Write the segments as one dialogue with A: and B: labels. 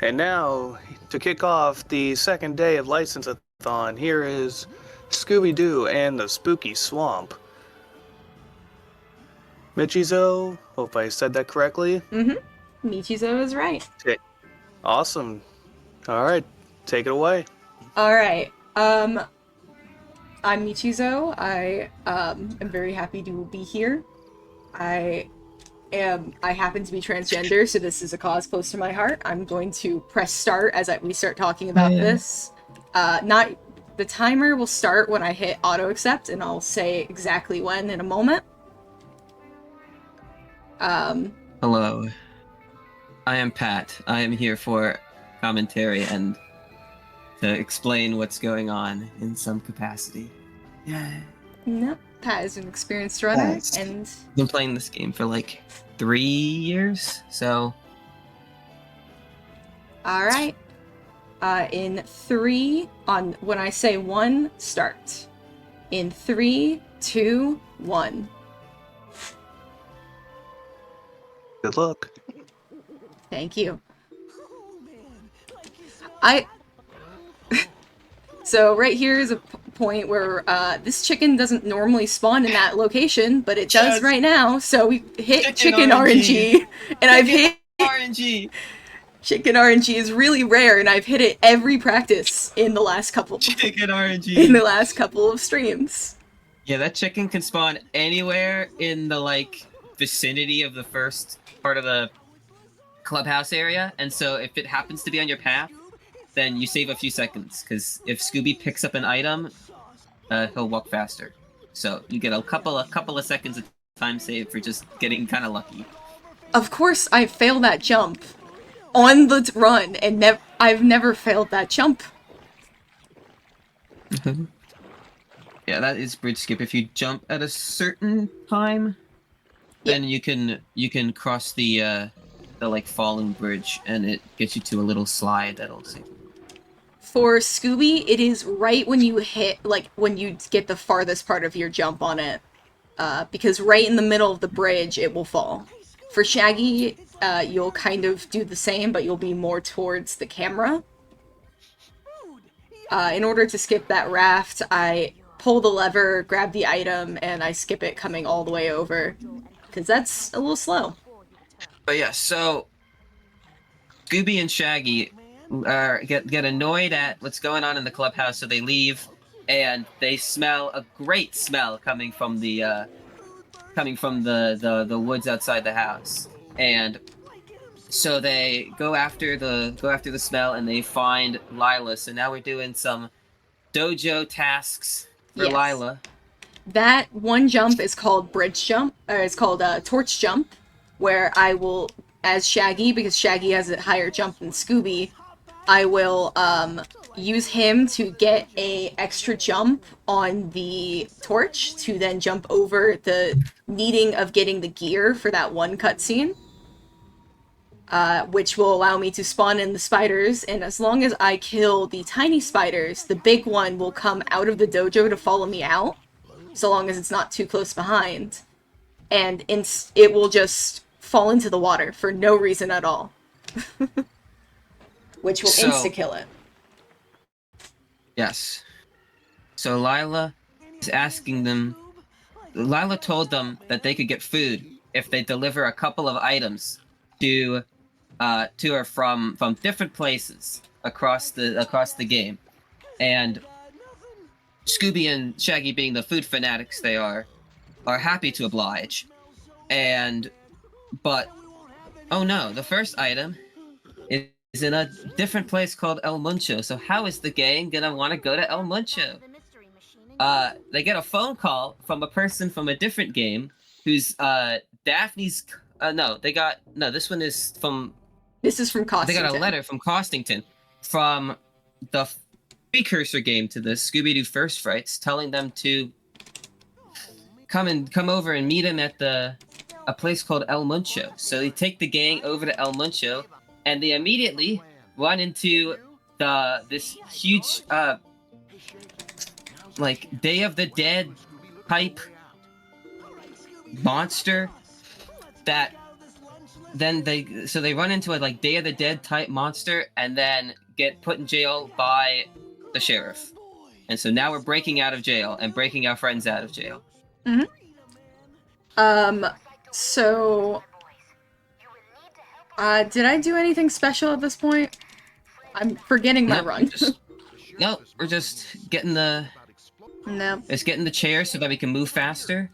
A: And now, to kick off the second day of License-a-thon, here is Scooby-Doo and the Spooky Swamp. Michizo, hope I said that correctly.
B: Michizo is right.
A: Okay, awesome. All right, take it away.
B: All right. I'm Michizo. I am very happy to be here. I I happen to be transgender, so this is a cause close to my heart. I'm going to press start as we start talking about this. Not the timer will start when I hit auto accept, and I'll say exactly when in a moment. Um,
C: Hello, I am Pat. I am here for commentary and to explain what's going on in some capacity. Yeah.
B: no, Pat is an experienced runner,
C: Yes.
B: and
C: Been playing this game for like 3 years, so
B: all right. In three, on when I say one, start. In three, two, one.
A: Good luck.
B: Thank you. I. So right here is a point where this chicken doesn't normally spawn in that location, but it does
C: Yes.
B: right now. So we hit chicken
C: RNG.
B: RNG, and I've hit
C: RNG.
B: chicken RNG is really rare, and I've hit it every practice in the last couple
C: Chicken RNG.
B: in the last couple of streams.
C: Yeah, that chicken can spawn anywhere in the vicinity of the first part of the clubhouse area, and so if it happens to be on your path, then you save a few seconds, because if Scooby picks up an item, he'll walk faster. So you get a couple of seconds of time save for just getting kind of lucky.
B: Of course, I failed that jump on the run, and I've never failed that jump.
C: Yeah, that is bridge skip. If you jump at a certain time, then you can cross the falling bridge, and it gets you to a little slide that'll save.
B: For Scooby, it is right when you hit, when you get the farthest part of your jump on it. Because right in the middle of the bridge, it will fall. For Shaggy, you'll kind of do the same, but you'll be more towards the camera. In order to skip that raft, I pull the lever, grab the item, and I skip it coming all the way over. Because that's a little slow.
C: But yeah, so Scooby and Shaggy get annoyed at what's going on in the clubhouse, so they leave, and they smell a great smell coming from the woods outside the house, and so they go after the smell, and they find Lila. So now we're doing some dojo tasks for
B: Yes.
C: Lila.
B: That one jump is called bridge jump, or it's called torch jump, where I will, as Shaggy, because Shaggy has a higher jump than Scooby, I will use him to get a extra jump on the torch to then jump over the needing of getting the gear for that one cutscene. Which will allow me to spawn in the spiders, and as long as I kill the tiny spiders, the big one will come out of the dojo to follow me out, so long as it's not too close behind. And it will just fall into the water for no reason at all. Which will insta-kill it.
C: Yes. So Lila is asking them. Lila told them that they could get food if they deliver a couple of items to her from different places across the game, and Scooby and Shaggy, being the food fanatics they are happy to oblige. But oh no, the first item is in a different place called El Muncho. So how is the gang gonna want to go to El Muncho? They get a phone call from a person from a different game who's Daphne's. This one is from.
B: This is from Costington.
C: They got a letter from Costington, from the precursor game to the Scooby-Doo First Frights, telling them to come over and meet him at a place called El Muncho. So they take the gang over to El Muncho, and they immediately run into this huge Day of the Dead type monster that then they run into a like Day of the Dead type monster and then get put in jail by the sheriff. And so now we're breaking out of jail and breaking our friends out of jail.
B: So did I do anything special at this point? I'm forgetting my run.
C: We're just getting the
B: No.
C: It's getting the chair so that we can move faster.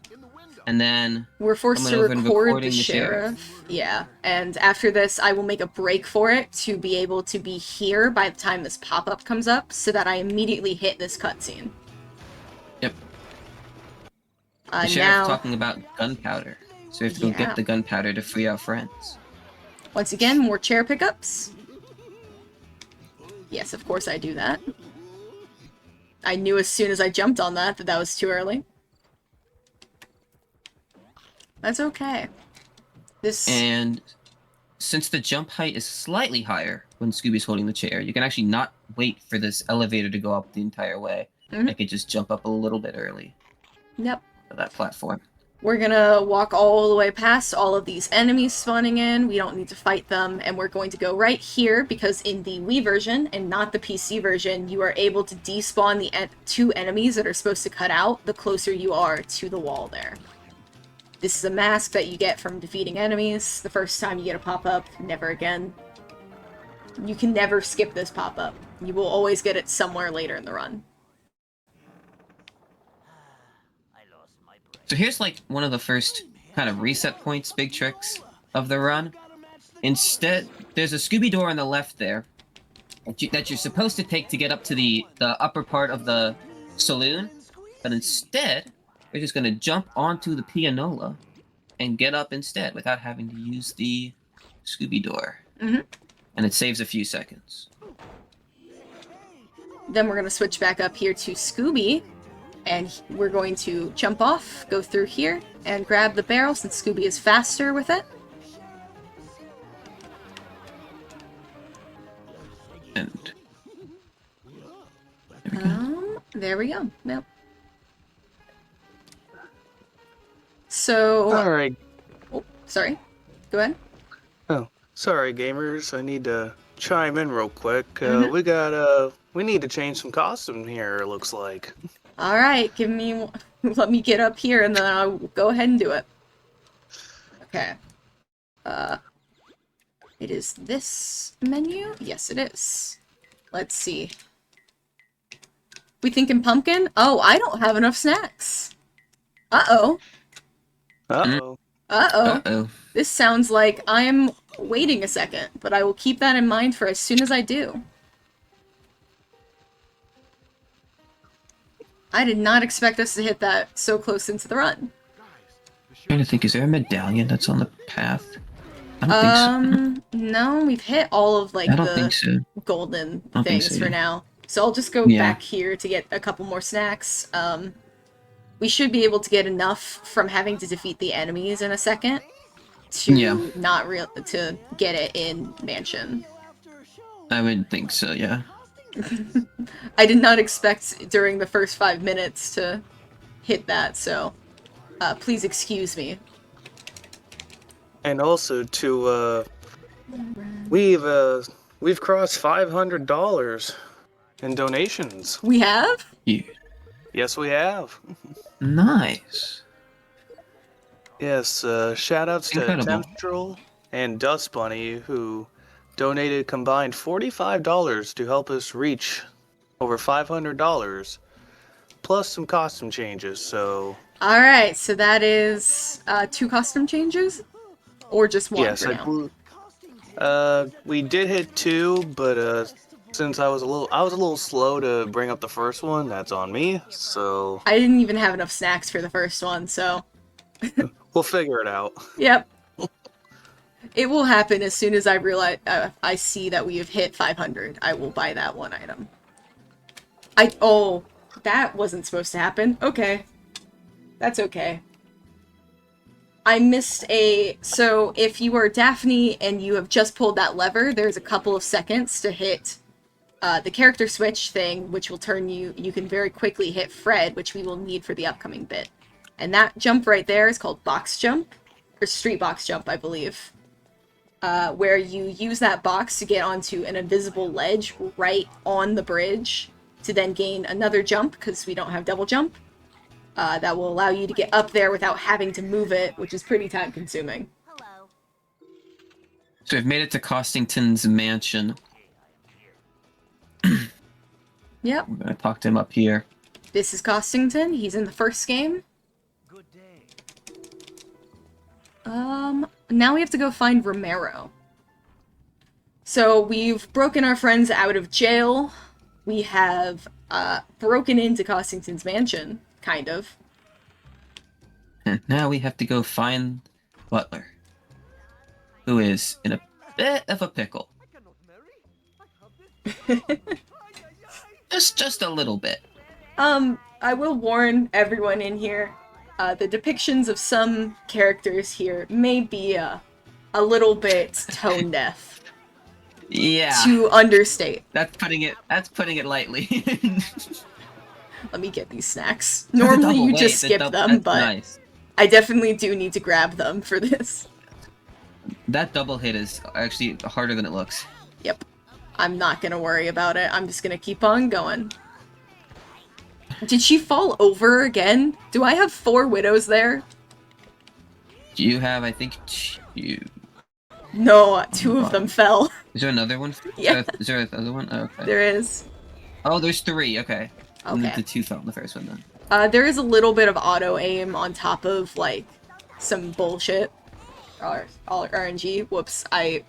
C: And then
B: we're forced to record the sheriff. Yeah, and after this, I will make a break for it to be able to be here by the time this pop-up comes up, so that I immediately hit this cutscene.
C: Yep. The sheriff's talking about gunpowder, so we have to go get the gunpowder to free our friends.
B: Once again, more chair pickups. Yes, of course I do that. I knew as soon as I jumped on that that was too early. That's okay.
C: And since the jump height is slightly higher when Scooby's holding the chair, you can actually not wait for this elevator to go up the entire way. I could just jump up a little bit early.
B: Yep.
C: For that platform.
B: We're gonna walk all the way past all of these enemies spawning in. We don't need to fight them, and we're going to go right here because in the Wii version and not the PC version, you are able to despawn the two enemies that are supposed to cut out the closer you are to the wall there. This is a mask that you get from defeating enemies. The first time you get a pop-up, never again. You can never skip this pop-up. You will always get it somewhere later in the run.
C: So here's like one of the first kind of reset points, big tricks of the run. Instead, there's a Scooby door on the left there that you're supposed to take to get up to the upper part of the saloon. But instead, we're just going to jump onto the pianola and get up instead without having to use the Scooby door. And it saves a few seconds.
B: Then we're going to switch back up here to Scooby. And we're going to jump off, go through here, and grab the barrel since Scooby is faster with it.
C: And
B: there we go. Yep. So...
A: Alright.
B: Oh, sorry. Go ahead.
A: Oh, sorry, gamers. I need to chime in real quick. We need to change some costume here, it looks like.
B: Alright, let me get up here and then I'll go ahead and do it. Okay. It is this menu? Yes, it is. Let's see. We thinking pumpkin? Oh, I don't have enough snacks. Uh-oh.
A: Uh-oh.
B: Uh-oh.
C: Uh-oh.
B: This sounds like I'm waiting a second, but I will keep that in mind for as soon as I do. I did not expect us to hit that so close into the run.
C: I'm trying to think, is there a medallion that's on the path? I don't think so.
B: No, we've hit all of like the golden things for now. So I'll just go back here to get a couple more snacks. We should be able to get enough from having to defeat the enemies in a second to to get it in Mansion.
C: I would think so, yeah.
B: I did not expect during the first 5 minutes to hit that, so please excuse me.
A: And also we've crossed $500 in donations.
B: We have?
C: Yeah.
A: Yes, we have.
C: Nice.
A: Yes, shout-outs to Temptral and Dust Bunny, who donated combined $45 to help us reach over $500, plus some costume changes, so...
B: Alright, so that is 2 costume changes? Or just 1
A: yes,
B: for now?
A: We did hit 2, but since I was a little slow to bring up the first one, that's on me, so...
B: I didn't even have enough snacks for the first one, so...
A: We'll figure it out.
B: Yep. It will happen as soon as I realize I see that we have hit 500. I will buy that one item. Oh, that wasn't supposed to happen. Okay. That's okay. I missed so if you are Daphne and you have just pulled that lever, there's a couple of seconds to hit the character switch thing, which will turn you can very quickly hit Fred, which we will need for the upcoming bit. And that jump right there is called box jump, or street box jump, I believe. where you use that box to get onto an invisible ledge right on the bridge to then gain another jump, because we don't have double jump. That will allow you to get up there without having to move it, which is pretty time consuming.
C: So we've made it to Costington's mansion.
B: Yep.
C: I'm gonna talk to him up here.
B: This is Costington. He's in the first game. Now we have to go find Romero. So we've broken our friends out of jail. We have, broken into Costington's mansion, kind of.
C: And now we have to go find Butler, who is in a bit of a pickle. just a little bit.
B: I will warn everyone in here, the depictions of some characters here may be a little bit tone deaf.
C: Yeah.
B: To understate.
C: That's putting it lightly.
B: Let me get these snacks. Normally you just skip them, but
C: nice.
B: I definitely do need to grab them for this.
C: That double hit is actually harder than it looks.
B: Yep. I'm not gonna worry about it. I'm just gonna keep on going. Did she fall over again? Do I have 4 widows there?
C: You have, I think, 2.
B: No, 2 of them fell.
C: Is there another one?
B: Yeah.
C: Is there another one? Oh, okay.
B: There is.
C: Oh, there's 3. Okay.
B: Okay.
C: The 2 fell in the first one then.
B: There is a little bit of auto aim on top of, like, some bullshit. All RNG. Whoops, I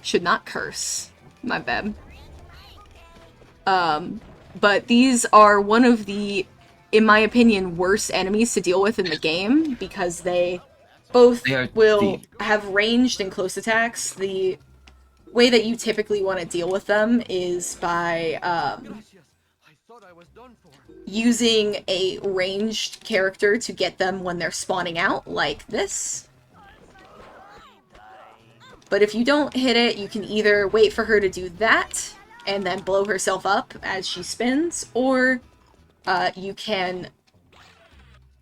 B: should not curse. My bad. But these are one of the, in my opinion, worst enemies to deal with in the game, because they both will have ranged and close attacks. The way that you typically want to deal with them is by, using a ranged character to get them when they're spawning out, like this. But if you don't hit it, you can either wait for her to do that and then blow herself up as she spins, or you can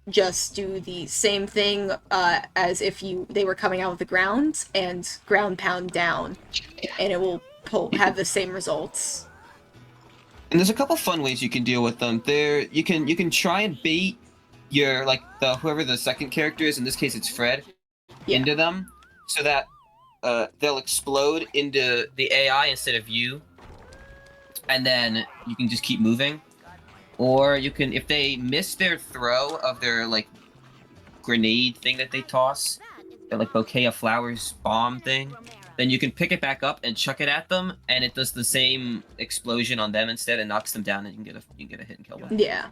B: just do the same thing as if they were coming out of the ground and ground pound down, and it will have the same results.
C: And there's a couple fun ways you can deal with them. You can try and bait your whoever the second character is. In this case, it's Fred. Yeah. Into them, so that they'll explode into the AI instead of you, and then you can just keep moving. Or you can, if they miss their throw of their grenade thing that they toss, their bouquet of flowers bomb thing, then you can pick it back up and chuck it at them, and it does the same explosion on them instead and knocks them down, and you can get a hit and kill them.
B: Yeah.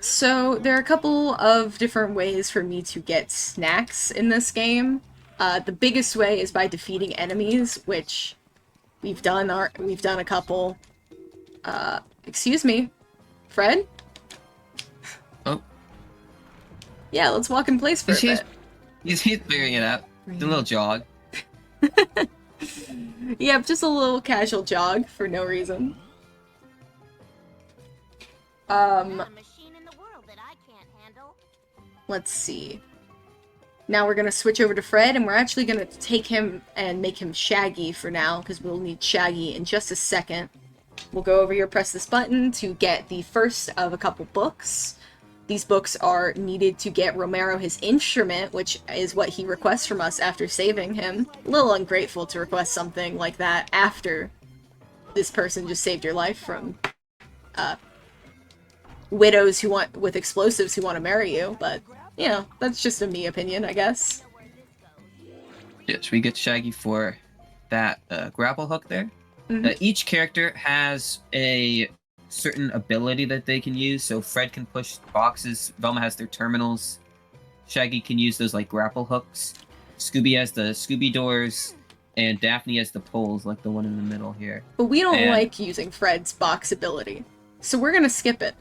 B: So there are a couple of different ways for me to get snacks in this game. The biggest way is by defeating enemies, which we've done a couple. Excuse me, Fred?
C: Oh.
B: Yeah, let's walk in place for a bit.
C: He's figuring it out. Doing a little jog.
B: Yep, just a little casual jog for no reason. Let's see. Now we're gonna switch over to Fred, and we're actually gonna take him and make him Shaggy for now, because we'll need Shaggy in just a second. We'll go over here, press this button to get the first of a couple books. These books are needed to get Romero his instrument, which is what he requests from us after saving him. A little ungrateful to request something like that after this person just saved your life from widows with explosives who want to marry you, but, you know, that's just a me opinion, I guess.
C: Yes, we get Shaggy for that grapple hook there.
B: Mm-hmm.
C: Each character has a certain ability that they can use, so Fred can push boxes, Velma has their terminals, Shaggy can use those grapple hooks, Scooby has the Scooby doors, and Daphne has the poles, like the one in the middle here.
B: But we don't like using Fred's box ability, so we're gonna skip it.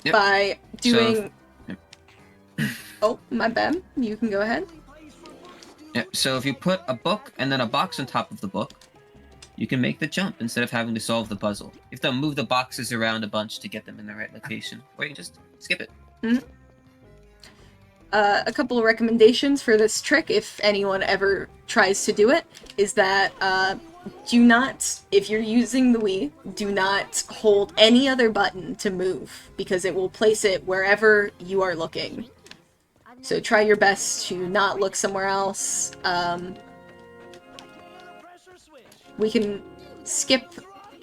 B: Yep. By doing... Oh, my bad. You can go ahead.
C: Yep, so if you put a book and then a box on top of the book, you can make the jump instead of having to solve the puzzle. You have to move the boxes around a bunch to get them in the right location, or you can just skip it.
B: Mm-hmm. a couple of recommendations for this trick, if anyone ever tries to do it, is that do not, if you're using the Wii, do not hold any other button to move, because it will place it wherever you are looking. So try your best to not look somewhere else. We can skip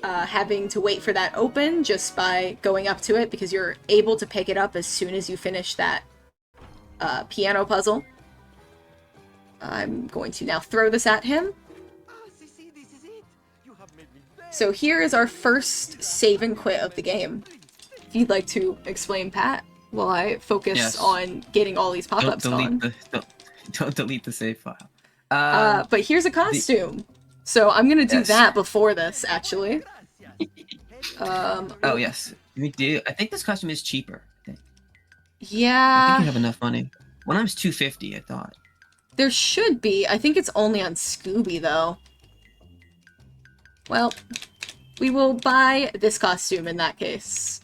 B: having to wait for that open just by going up to it, because you're able to pick it up as soon as you finish that piano puzzle. I'm going to now throw this at him. So here is our first save and quit of the game. If you'd like to explain, Pat, while I focus on getting all these pop-ups gone.
C: Don't delete the save file.
B: But here's a costume. So I'm gonna do that before this, actually.
C: Oh yes, we do. I think this costume is cheaper.
B: Yeah.
C: I think you have enough money. One of them's $250, I thought.
B: There should be. I think it's only on Scooby, though. Well, we will buy this costume in that case.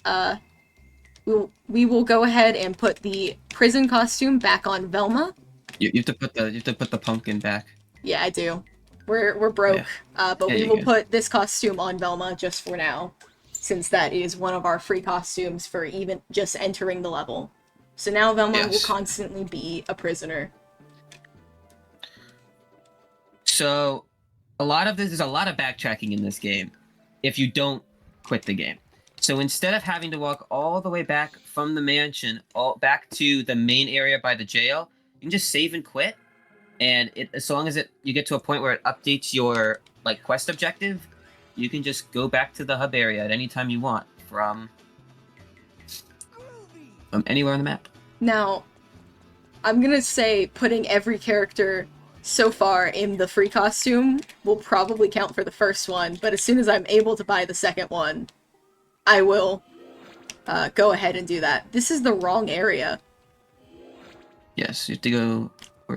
B: We will go ahead and put the prison costume back on Velma.
C: You have to put the pumpkin back.
B: Yeah, I do. We're broke, but we will put this costume on Velma just for now, since that is one of our free costumes for even just entering the level. So now Velma will constantly be a prisoner.
C: So, there's a lot of backtracking in this game if you don't quit the game. So instead of having to walk all the way back from the mansion, back to the main area by the jail, you can just save and quit. And as long as you get to a point where it updates your quest objective, you can just go back to the hub area at any time you want from anywhere on the map.
B: Now, I'm gonna say putting every character so far in the free costume will probably count for the first one, but as soon as I'm able to buy the second one, I will go ahead and do that. This is the wrong area.
C: Yes, you have to go...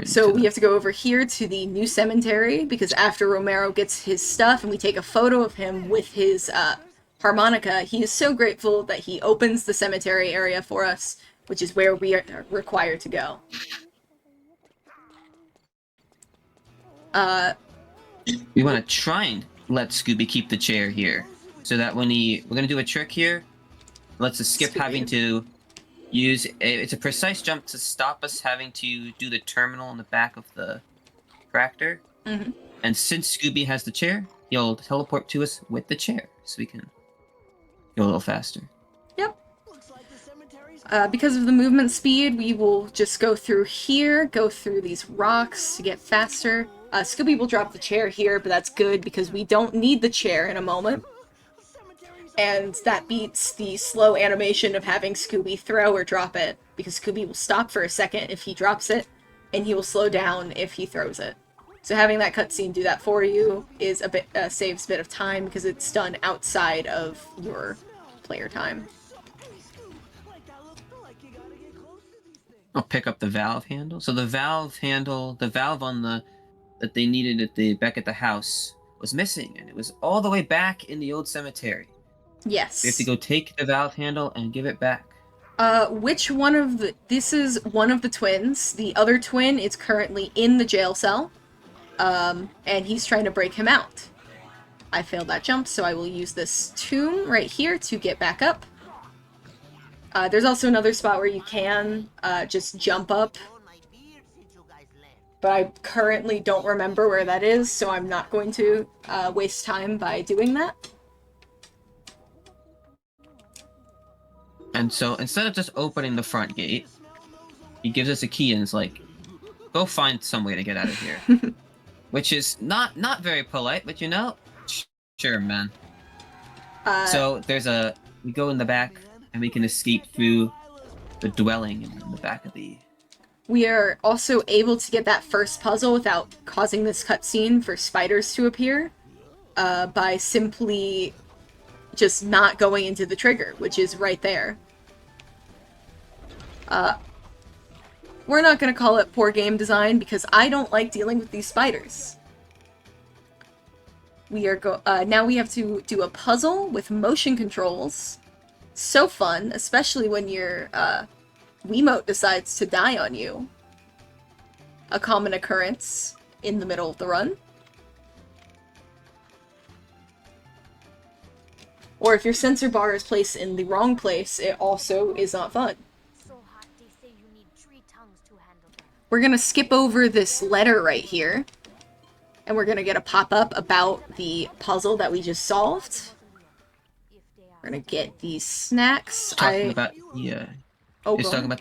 B: So we have to go over here to the new cemetery, because after Romero gets his stuff and we take a photo of him with his harmonica, he is so grateful that he opens the cemetery area for us, which is where we are required to go.
C: We want to try and let Scooby keep the chair here, so that when we're going to do a trick here, let's us skip having to use it's a precise jump to stop us having to do the terminal in the back of the tractor.
B: Mm-hmm.
C: And since Scooby has the chair, he'll teleport to us with the chair, so we can go a little faster.
B: Yep. Because of the movement speed, we will just go through here, go through these rocks to get faster. Scooby will drop the chair here, but that's good because we don't need the chair in a moment. And that beats the slow animation of having Scooby throw or drop it, because Scooby will stop for a second if he drops it, and he will slow down if he throws it. So having that cutscene do that for you is saves a bit of time, because it's done outside of your player time.
C: I'll pick up the valve handle. So the valve on that they needed back at the house was missing, and it was all the way back in the old cemetery.
B: Yes.
C: We have to go take the valve handle and give it back.
B: Which one of this is one of the twins. The other twin is currently in the jail cell, and he's trying to break him out. I failed that jump, so I will use this tomb right here to get back up. There's also another spot where you can just jump up, but I currently don't remember where that is, so I'm not going to waste time by doing that.
C: And so instead of just opening the front gate, he gives us a key and is like, go find some way to get out of here. Which is not very polite, but sure, man. So we go in the back and we can escape through the dwelling in the back of the...
B: We are also able to get that first puzzle without causing this cutscene for spiders to appear, by simply just not going into the trigger, which is right there. We're not going to call it poor game design, because I don't like dealing with these spiders. We are now we have to do a puzzle with motion controls. So fun, especially when you're Wiimote decides to die on you. A common occurrence in the middle of the run. Or if your sensor bar is placed in the wrong place, it also is not fun. We're gonna skip over this letter right here. And we're gonna get a pop-up about the puzzle that we just solved. We're gonna get these snacks.
C: It's talking about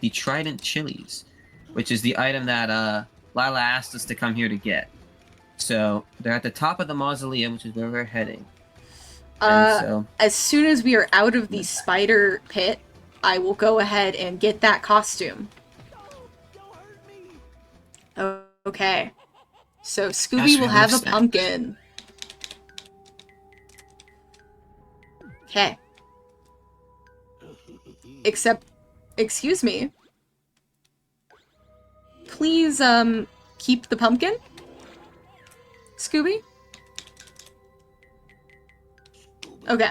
C: the Trident chilies, which is the item that Lila asked us to come here to get. So they're at the top of the mausoleum, which is where we're heading.
B: As soon as we are out of the spider pit, I will go ahead and get that costume. Okay. So Scooby will have a pumpkin. Okay. Except, excuse me. Please, keep the pumpkin? Scooby? Okay.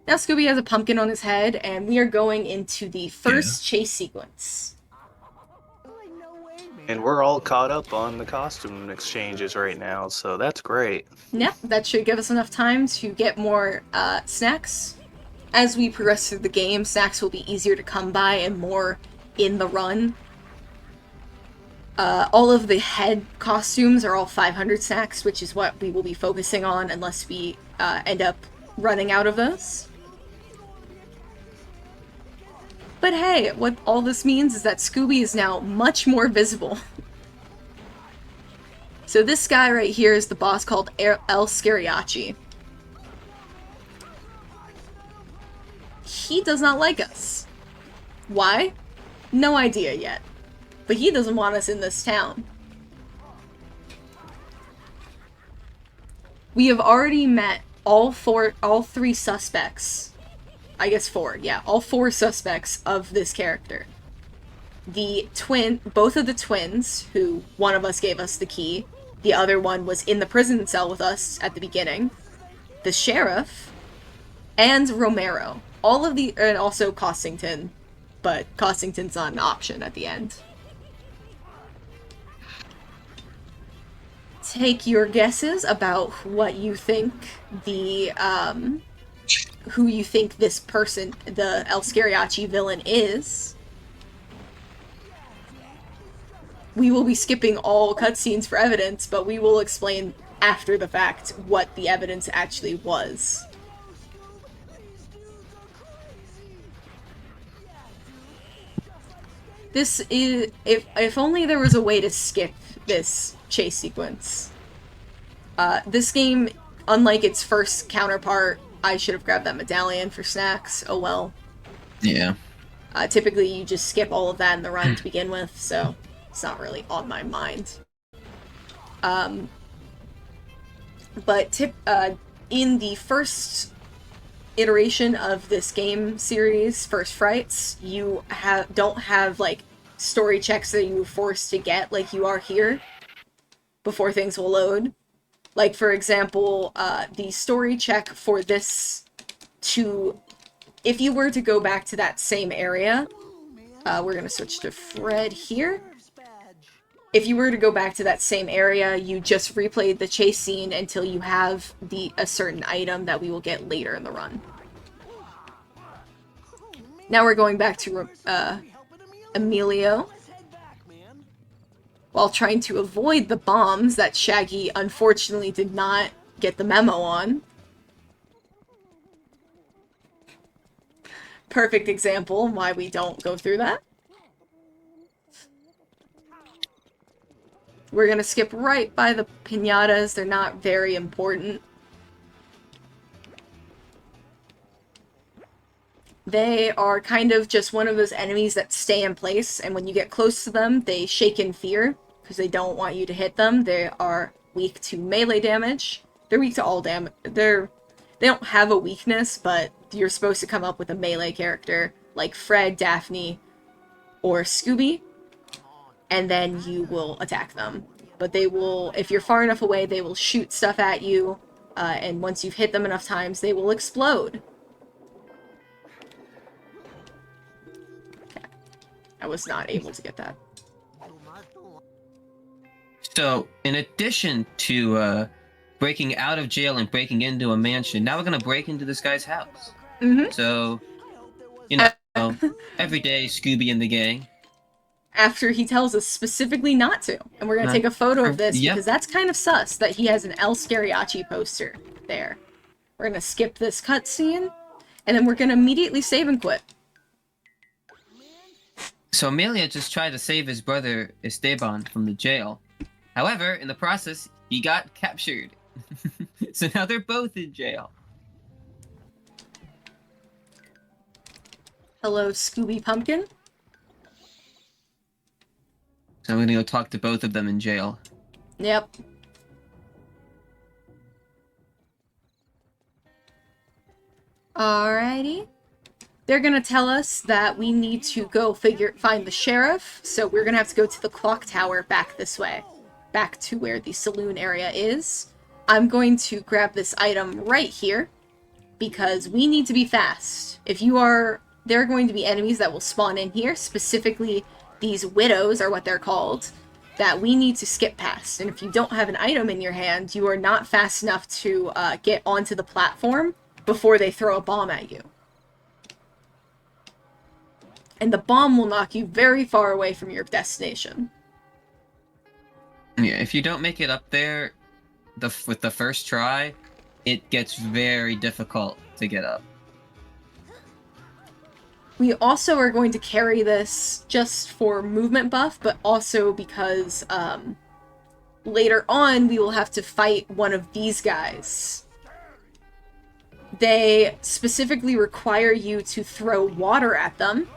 B: Now Scooby has a pumpkin on his head, and we are going into the first chase sequence.
A: And we're all caught up on the costume exchanges right now, so that's great.
B: Yep, that should give us enough time to get more snacks. As we progress through the game, snacks will be easier to come by and more in the run. All of the head costumes are all 500 snacks, which is what we will be focusing on unless we end up running out of those. But hey, what all this means is that Scooby is now much more visible. So this guy right here is the boss called El Scariachi. He does not like us. Why? No idea yet. But he doesn't want us in this town. We have already met all three suspects. I guess 4, yeah. All 4 suspects of this character. Both of the twins, who one of us gave us the key, the other one was in the prison cell with us at the beginning, the sheriff, and Romero. And also Cossington, but Cossington's not an option at the end. Take your guesses about what you think who you think this person, the El Scariachi villain, is. We will be skipping all cutscenes for evidence, but we will explain after the fact what the evidence actually was. This is... If only there was a way to skip this chase sequence. This game, unlike its first counterpart, I should have grabbed that medallion for snacks. Oh well.
C: Yeah.
B: Typically you just skip all of that in the run to begin with, so it's not really on my mind. But in the first iteration of this game series, First Frights, you don't have like story checks that you were forced to get like you are here before things will load. Like, for example, the story check for this if you were to go back to that same area, we're gonna switch to Fred here. If you were to go back to that same area, you just replayed the chase scene until you have a certain item that we will get later in the run. Now we're going back to Emilio, while trying to avoid the bombs that Shaggy unfortunately did not get the memo on. Perfect example why we don't go through that. We're gonna skip right by the piñatas, they're not very important. They are kind of just one of those enemies that stay in place, and when you get close to them, they shake in fear, because they don't want you to hit them. They are weak to melee damage. They're weak to all damage. They don't have a weakness, but you're supposed to come up with a melee character, like Fred, Daphne, or Scooby, and then you will attack them. But they will, if you're far enough away, they will shoot stuff at you, and once you've hit them enough times, they will explode. I was not able to get that.
C: So, in addition to breaking out of jail and breaking into a mansion, now we're gonna break into this guy's house.
B: Mm-hmm.
C: So, you know, every day Scooby and the gang.
B: After he tells us specifically not to. And we're going to take a photo of this because that's kind of sus that he has an El Scariachi poster there. We're going to skip this cutscene, and then we're going to immediately save and quit.
C: So Amelia just tried to save his brother Esteban from the jail. However, in the process, he got captured. So now they're both in jail.
B: Hello, Scooby Pumpkin.
C: So I'm gonna go talk to both of them in jail.
B: Yep. Alrighty. They're gonna tell us that we need to go find the sheriff, so we're gonna have to go to the clock tower back this way. Back to where the saloon area is. I'm going to grab this item right here, because we need to be fast. There are going to be enemies that will spawn in here, specifically these widows are what they're called, that we need to skip past. And if you don't have an item in your hand, you are not fast enough to get onto the platform before they throw a bomb at you. And the bomb will knock you very far away from your destination.
C: Yeah, if you don't make it up there with the first try, it gets very difficult to get up.
B: We also are going to carry this just for movement buff, but also because later on we will have to fight one of these guys. They specifically require you to throw water at them.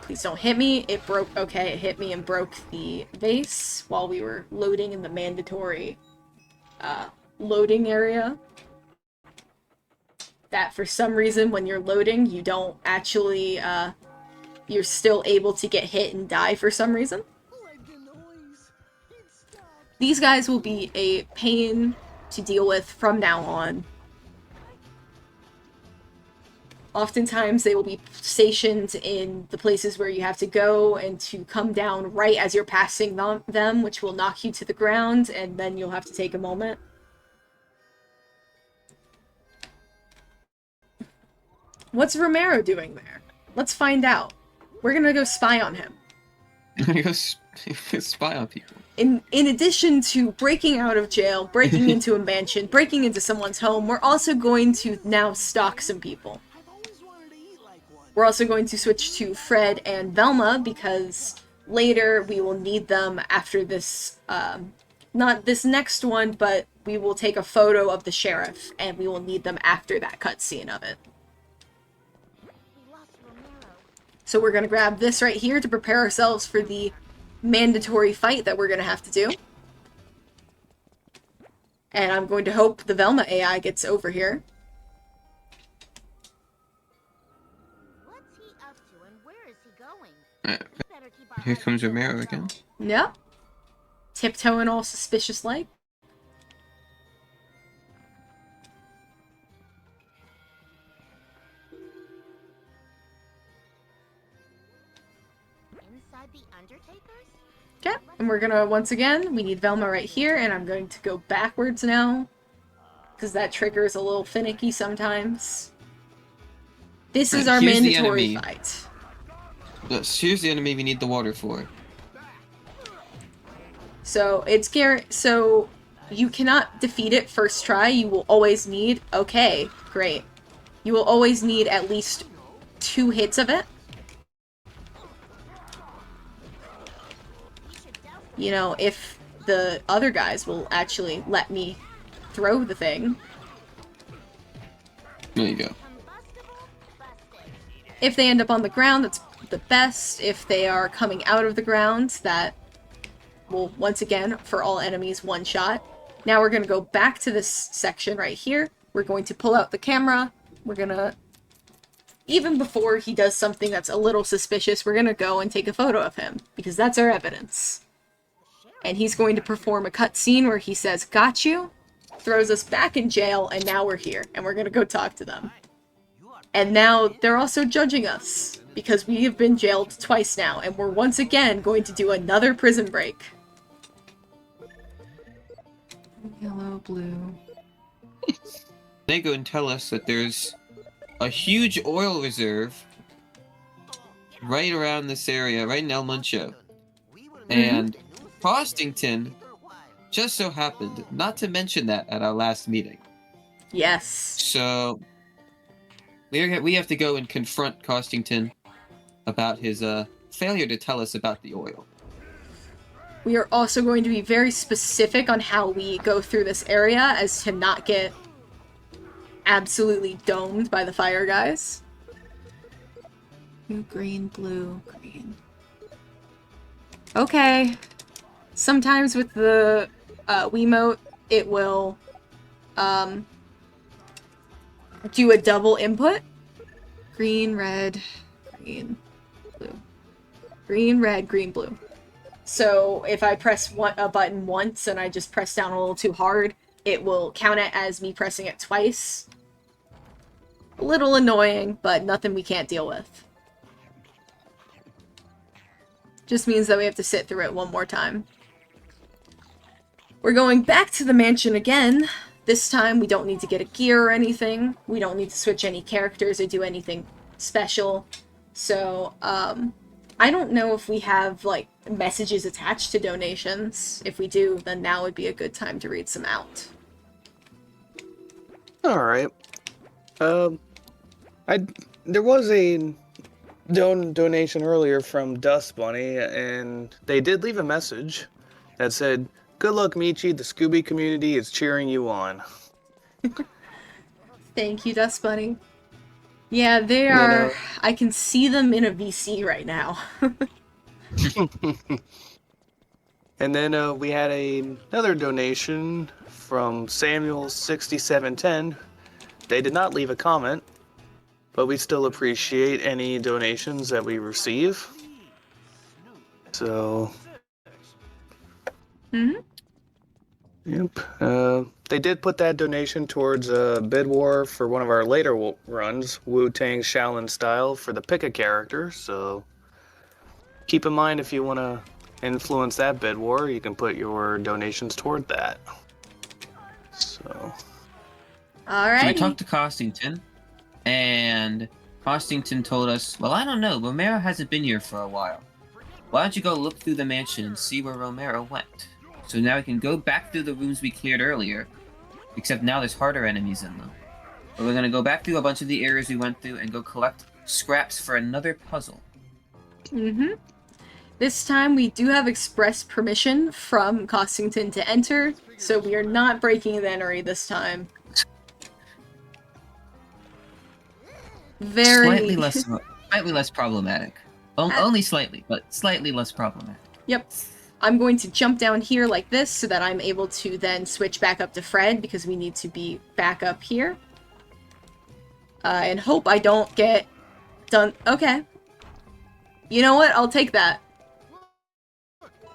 B: Please don't hit me. It broke. Okay, it hit me and broke the vase while we were loading in the mandatory loading area. That for some reason when you're loading you don't actually you're still able to get hit and die for some reason. These guys will be a pain to deal with from now on. Oftentimes they will be stationed in the places where you have to go and to come down right as you're passing them, which will knock you to the ground, and then you'll have to take a moment. What's Romero doing there? Let's find out. We're gonna go spy on him.
C: Go spy on people.
B: In addition to breaking out of jail, breaking into a mansion, breaking into someone's home, we're also going to now stalk some people. We're also going to switch to Fred and Velma because later we will need them after this, not this next one, but we will take a photo of the sheriff and we will need them after that cutscene of it. So we're going to grab this right here to prepare ourselves for the mandatory fight that we're going to have to do. And I'm going to hope the Velma AI gets over here.
D: What's he up to and where is he going?
C: Here comes Romero again.
B: Yep. Tiptoeing all suspicious-like.
D: Inside the Undertaker's?
B: Okay, and we're gonna, once again, we need Velma right here, and I'm going to go backwards now, because that trigger is a little finicky sometimes. This is our mandatory fight.
C: Yes, here's the enemy we need the water for.
B: So, so, you cannot defeat it first try, you will always need, okay, great. You will always need at least 2 hits of it. You know, if the other guys will actually let me throw the thing.
C: There you go.
B: If they end up on the ground, that's the best. If they are coming out of the ground, that will, once again, for all enemies, one shot. Now we're going to go back to this section right here. We're going to pull out the camera. We're going to, even before he does something that's a little suspicious, we're going to go and take a photo of him, because that's our evidence. And he's going to perform a cutscene where he says, "Got you," throws us back in jail, and now we're here, and we're gonna go talk to them. And now they're also judging us. because we have been jailed twice now, and we're once again going to do another prison break. Yellow, blue.
C: They go and tell us that there's a huge oil reserve right around this area, right in El Muncho. And Costington just so happened not to mention that at our last meeting.
B: Yes.
C: So we have to go and confront Costington about his failure to tell us about the oil.
B: We are also going to be very specific on how we go through this area as to not get absolutely domed by the fire guys. Blue, green, blue, green. Okay. Sometimes with the Wiimote, it will do a double input. Green, red, green, blue. Green, red, green, blue. So if I press a button once and I just press down a little too hard, it will count it as me pressing it twice. A little annoying, but nothing we can't deal with. Just means that we have to sit through it one more time. We're going back to the mansion again. This time we don't need to get a gear or anything. We don't need to switch any characters or do anything special. So, I don't know if we have, like, messages attached to donations. If we do, then now would be a good time to read some out.
A: Alright. There was a donation earlier from Dust Bunny, and they did leave a message that said, "Good luck, Michi. The Scooby community is cheering you on."
B: Thank you, Dust Bunny. Yeah, they are... I can see them in a VC right now.
A: And then we had another donation from Samuel6710. They did not leave a comment, but we still appreciate any donations that we receive. So... Yep. They did put that donation towards a bid war for one of our later runs, Wu-Tang Shaolin style, for the pick a character, so keep in mind if you want to influence that bid war, you can put your donations toward that. So...
B: Alright.
C: So we talked to Costington, and Costington told us, well, I don't know, Romero hasn't been here for a while. Why don't you go look through the mansion and see where Romero went? So now we can go back through the rooms we cleared earlier, except now there's harder enemies in them. But we're going to go back through a bunch of the areas we went through and go collect scraps for another puzzle.
B: This time we do have express permission from Costington to enter, so we are not breaking the entry this time.
C: Slightly less problematic. Only slightly, but slightly less problematic.
B: Yep. I'm going to jump down here like this so that I'm able to then switch back up to Fred because we need to be back up here. And hope I don't get done. Okay. You know what? I'll take that.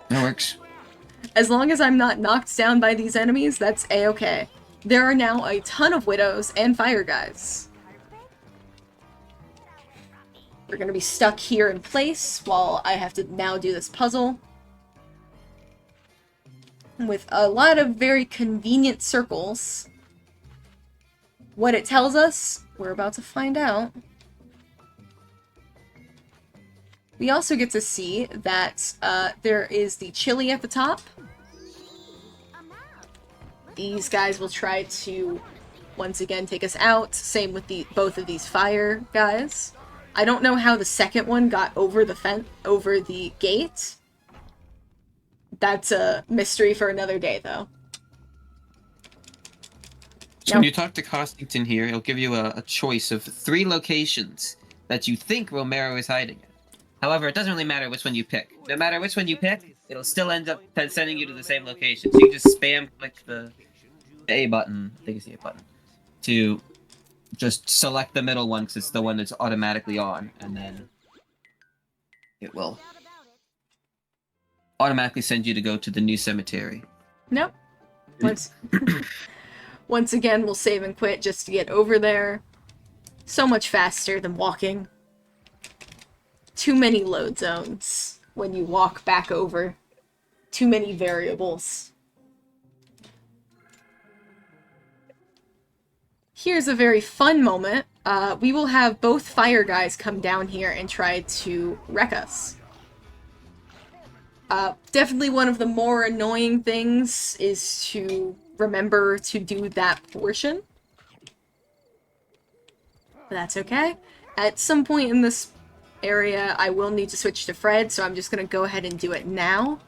C: That works.
B: As long as I'm not knocked down by these enemies, that's a-okay. There are now a ton of widows and fire guys. We're gonna be stuck here in place while I have to now do this puzzle. With a lot of very convenient circles. What it tells us, we're about to find out. We also get to see that there is the chili at the top. These guys will try to, once again, take us out. Same with both of these fire guys. I don't know how the second one got over the gate. That's a mystery for another day, though.
C: So when you talk to Costington here, he'll give you a choice of 3 locations that you think Romero is hiding in. However, it doesn't really matter which one you pick. No matter which one you pick, it'll still end up sending you to the same location. So you can just spam click the A button, I think it's the A button, to just select the middle one because it's the one that's automatically on, and then it will automatically send you to go to the new cemetery.
B: Nope. Once again, we'll save and quit just to get over there. So much faster than walking. too many load zones when you walk back over. Too many variables. Here's a very fun moment. We will have both fire guys come down here and try to wreck us. Definitely one of the more annoying things is to remember to do that portion. But that's okay. At some point in this area, I will need to switch to Fred, so I'm just going to go ahead and do it now,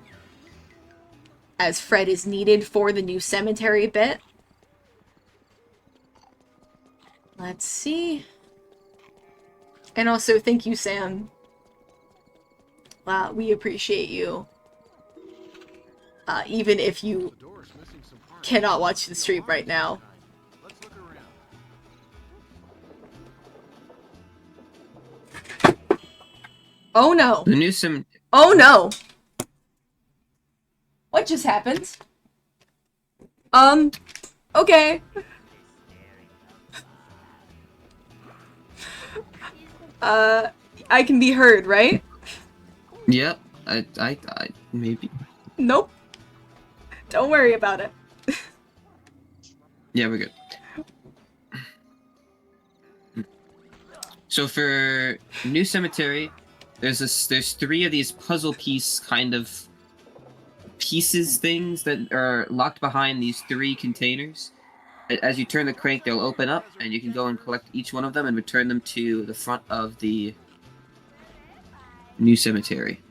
B: as Fred is needed for the new cemetery bit. Let's see. And also, thank you, Sam. Wow, we appreciate you. Even if you cannot watch the stream right now. Oh no!
C: The new sim.
B: Oh no! What just happened? Okay. I can be heard, right?
C: Yep. I maybe.
B: Nope. Don't worry about it.
C: Yeah, we're good. So for new cemetery, there's 3 of these puzzle piece kind of pieces things that are locked behind these 3 containers. As you turn the crank, they'll open up, and you can go and collect each one of them and return them to the front of the new cemetery.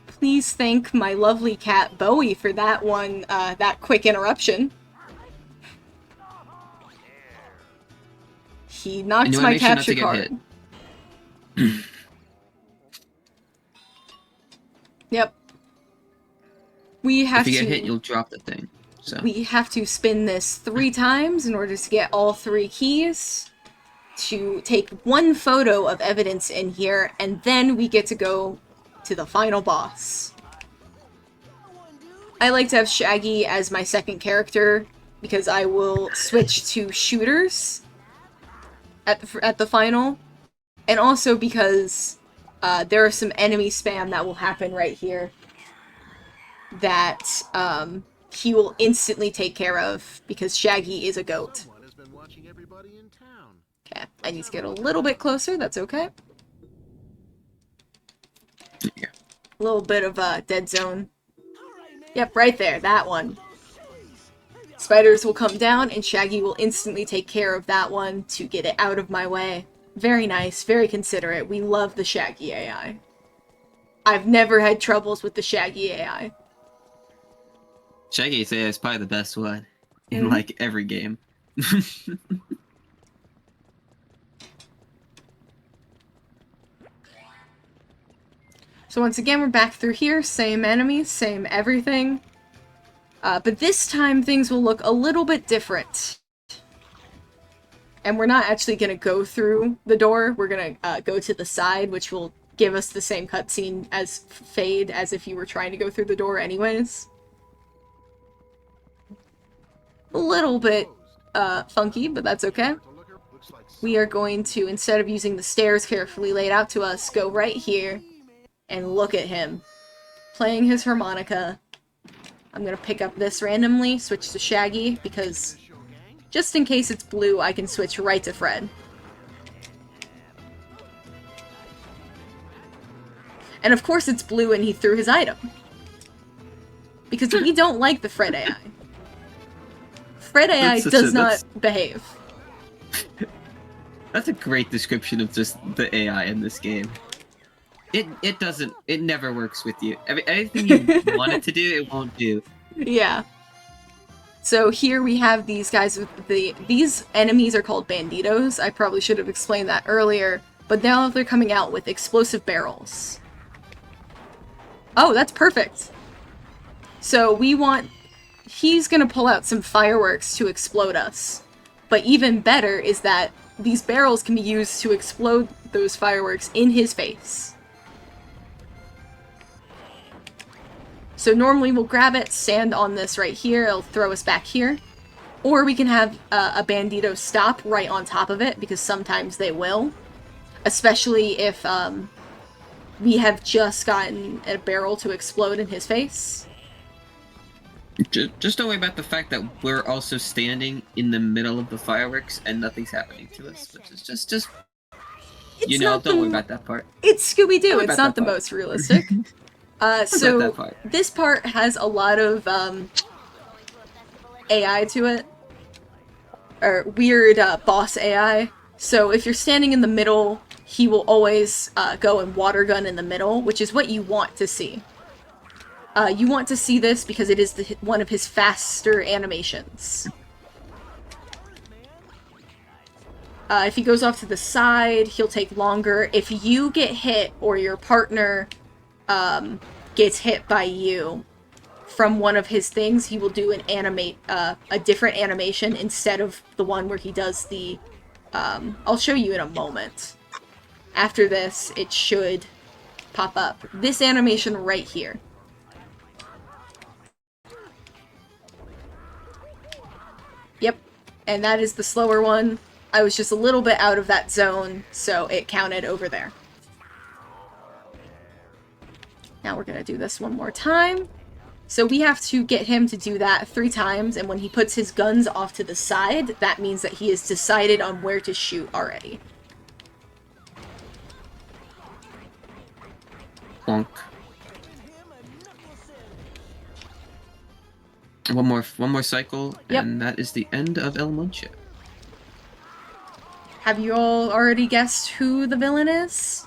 B: Please thank my lovely cat Bowie for that one, that quick interruption. He knocked my capture card. Yep. We have to.
C: If you get hit, you'll drop the thing. So
B: we have to spin this 3 times in order to get all 3 keys, to take 1 photo of evidence in here, and then we get to go to the final boss. I like to have Shaggy as my second character because I will switch to shooters at the final, and also because there are some enemy spam that will happen right here that he will instantly take care of because Shaggy is a goat. Okay, I need to get a little bit closer, that's okay.
C: Yeah.
B: A little bit of a dead zone. Yep, right there, that one. Spiders will come down and Shaggy will instantly take care of that one to get it out of my way. Very nice, very considerate. We love the Shaggy AI. I've never had troubles with the Shaggy AI.
C: Shaggy's AI is probably the best one in like every game.
B: So once again, we're back through here. Same enemies, same everything. But this time, things will look a little bit different. And we're not actually going to go through the door. We're going to go to the side, which will give us the same cutscene as Fade, as if you were trying to go through the door anyways. A little bit funky, but that's okay. We are going to, instead of using the stairs carefully laid out to us, go right here and look at him playing his harmonica. I'm going to pick up this randomly, switch to Shaggy, because just in case it's blue, I can switch right to Fred. And of course it's blue and he threw his item. Because we don't like the Fred AI. Fred AI does not behave.
C: That's a great description of just the AI in this game. It never works with you. Anything you want it to do, it won't do.
B: Yeah. So here we have these guys with these enemies are called banditos. I probably should have explained that earlier, but now they're coming out with explosive barrels. Oh, that's perfect. So he's gonna pull out some fireworks to explode us. But even better is that these barrels can be used to explode those fireworks in his face. So normally we'll grab it, stand on this right here, it'll throw us back here. Or we can have a bandito stop right on top of it, because sometimes they will. Especially if we have just gotten a barrel to explode in his face.
C: Just don't worry about the fact that we're also standing in the middle of the fireworks and nothing's happening to us. But just you know, don't worry about that part.
B: It's Scooby-Doo. It's not the most realistic. So this part has a lot of AI to it, or weird boss AI. So if you're standing in the middle, he will always go and water gun in the middle, which is what you want to see. You want to see this because it is one of his faster animations. If he goes off to the side, he'll take longer. If you get hit or your partner gets hit by you from one of his things, he will do a different animation instead of the one where he does the... I'll show you in a moment. After this, it should pop up. This animation right here. Yep, and that is the slower one. I was just a little bit out of that zone, so it counted over there. Now we're gonna do this one more time. So we have to get him to do that 3 times, and when he puts his guns off to the side, that means that he has decided on where to shoot already.
C: Bonk. One more cycle,
B: yep.
C: And that is the end of El Muncha.
B: Have you all already guessed who the villain is?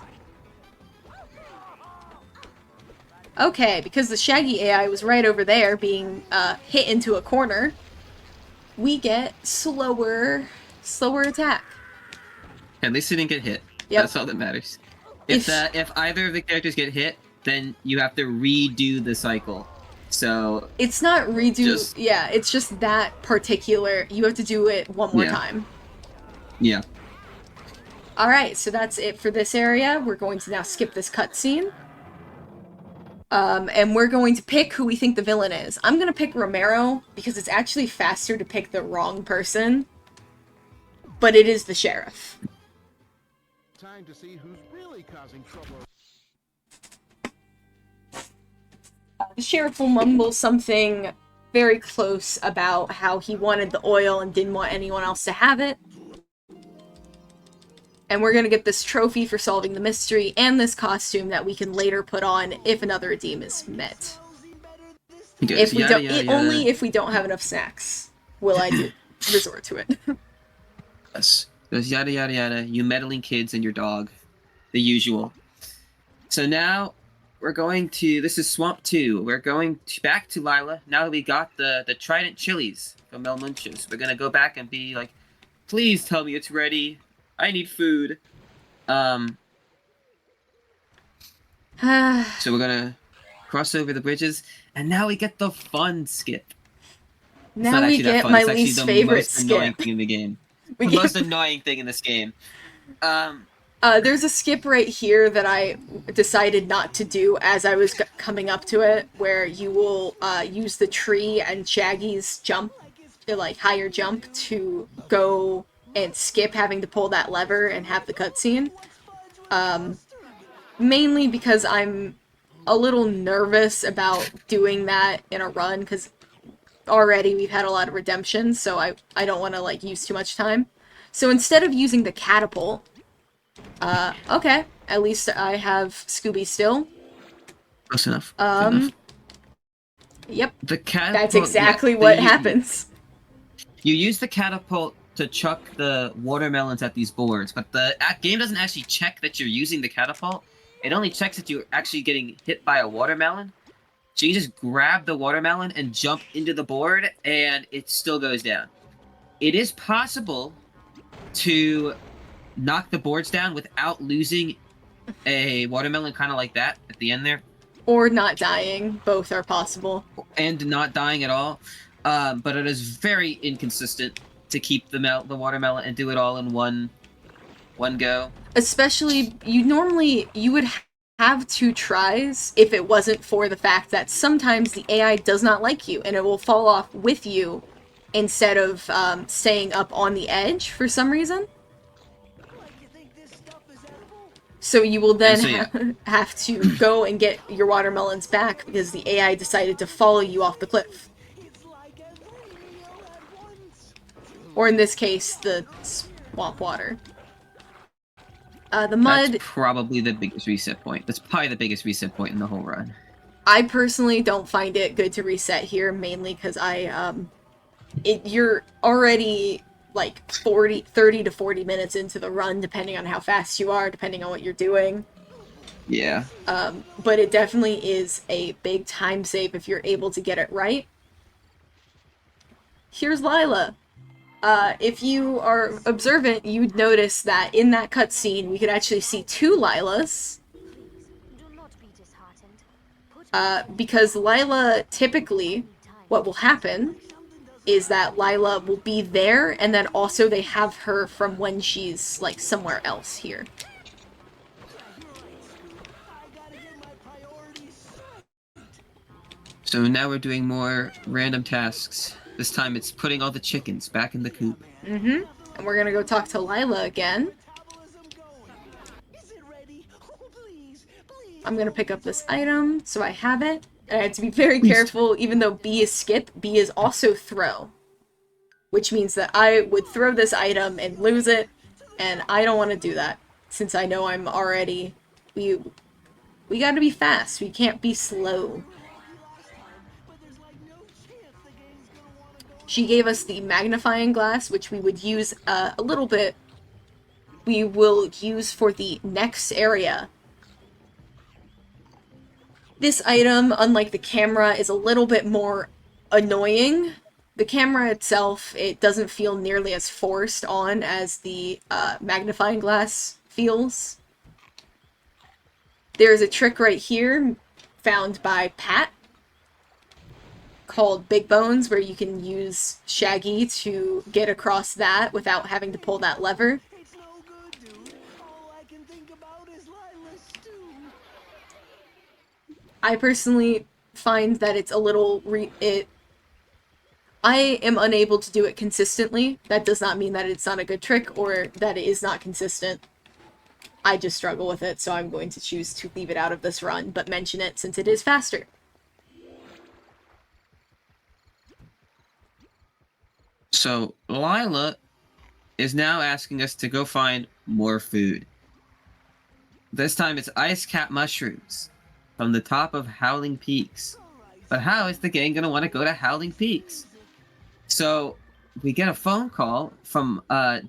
B: Okay, because the Shaggy AI was right over there being hit into a corner, we get slower attack.
C: At least he didn't get hit.
B: Yep.
C: That's all that matters. If either of the characters get hit, then you have to redo the cycle. So
B: it's not redo. Yeah, it's just that particular. You have to do it one more time.
C: Yeah.
B: All right, so that's it for this area. We're going to now skip this cutscene. And we're going to pick who we think the villain is. I'm gonna pick Romero because it's actually faster to pick the wrong person. But it is the sheriff.
E: Time to see who's really causing trouble.
B: The sheriff will mumble something very close about how he wanted the oil and didn't want anyone else to have it. And we're gonna get this trophy for solving the mystery and this costume that we can later put on if another redeem is met. If we don't, only if we don't have enough snacks will I resort to it.
C: Yes. Goes yada yada yada. You meddling kids and your dog, the usual. So now we're going to. This is Swamp 2. We're going back to Lila now that we got the Trident chilies from El Munchos. We're gonna go back and be like, please tell me it's ready. I need food. So we're gonna cross over the bridges, and now we get the fun skip.
B: Now we get my least favorite skip.
C: Annoying thing in the game. The most annoying thing in this game.
B: There's a skip right here that I decided not to do as I was coming up to it, where you will use the tree and Shaggy's jump, like higher jump, to go and skip having to pull that lever and have the cutscene. Mainly because I'm a little nervous about doing that in a run, because already we've had a lot of redemption, so I don't want to like use too much time. So instead of using the catapult, okay, at least I have Scooby still.
C: Close enough.
B: Yep.
C: The catapult.
B: That's exactly what happens.
C: You use the catapult to chuck the watermelons at these boards, but the game doesn't actually check that you're using the catapult. It only checks that you're actually getting hit by a watermelon. So you just grab the watermelon and jump into the board, and it still goes down. It is possible to knock the boards down without losing a watermelon, kind of like that at the end there.
B: Or not dying. Both are possible.
C: And not dying at all. But it is very inconsistent to keep the watermelon and do it all in one go. Especially,
B: you would have 2 tries if it wasn't for the fact that sometimes the AI does not like you and it will fall off with you instead of staying up on the edge for some reason. So you will then
C: So, yeah.
B: have to go and get your watermelons back because the AI decided to follow you off the cliff. Or in this case, the swamp water. The mud...
C: That's probably the biggest reset point. That's probably the biggest reset point in the whole run.
B: I personally don't find it good to reset here, mainly because you're already like 30 to 40 minutes into the run, depending on how fast you are, depending on what you're doing.
C: Yeah.
B: But it definitely is a big time save if you're able to get it right. Here's Lila. If you are observant, you'd notice that in that cutscene, we could actually see 2 Lilas. Because Lila, typically, what will happen is that Lila will be there, and then also they have her from when she's, like, somewhere else here.
C: So now we're doing more random tasks. This time it's putting all the chickens back in the coop.
B: Mm-hmm. And we're gonna go talk to Lila again. I'm gonna pick up this item, so I have it. And I have to be very careful, even though B is skip, B is also throw. Which means that I would throw this item and lose it, and I don't want to do that. Since I know I'm already... We gotta be fast, we can't be slow. She gave us the magnifying glass, which we would use a little bit. We will use for the next area. This item, unlike the camera, is a little bit more annoying. The camera itself, it doesn't feel nearly as forced on as the magnifying glass feels. There's a trick right here, found by Pat, called Big Bones, where you can use Shaggy to get across that without having to pull that lever. I personally find that it's a little I am unable to do it consistently. That does not mean that it's not a good trick or that it is not consistent. I just struggle with it, so I'm going to choose to leave it out of this run, but mention it since it is faster.
C: So Lila is now asking us to go find more food. This time it's ice cap mushrooms from the top of Howling Peaks. But how is the gang gonna want to go to Howling Peaks? So we get a phone call from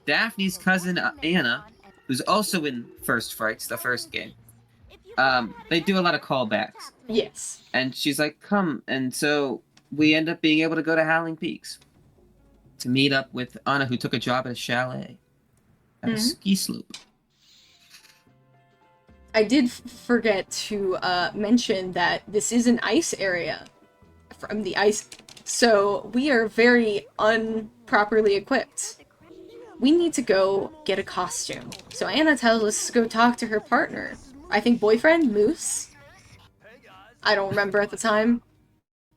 C: Daphne's cousin Anna, who's also in First Frights, the first game. They do a lot of callbacks.
B: Yes.
C: And she's like, come. And so we end up being able to go to Howling Peaks to meet up with Anna, who took a job at a chalet at a ski slope.
B: I did forget to mention that this is an ice area from the ice, so we are very improperly equipped. We need to go get a costume. So Anna tells us to go talk to her partner. I think boyfriend? Moose? I don't remember at the time.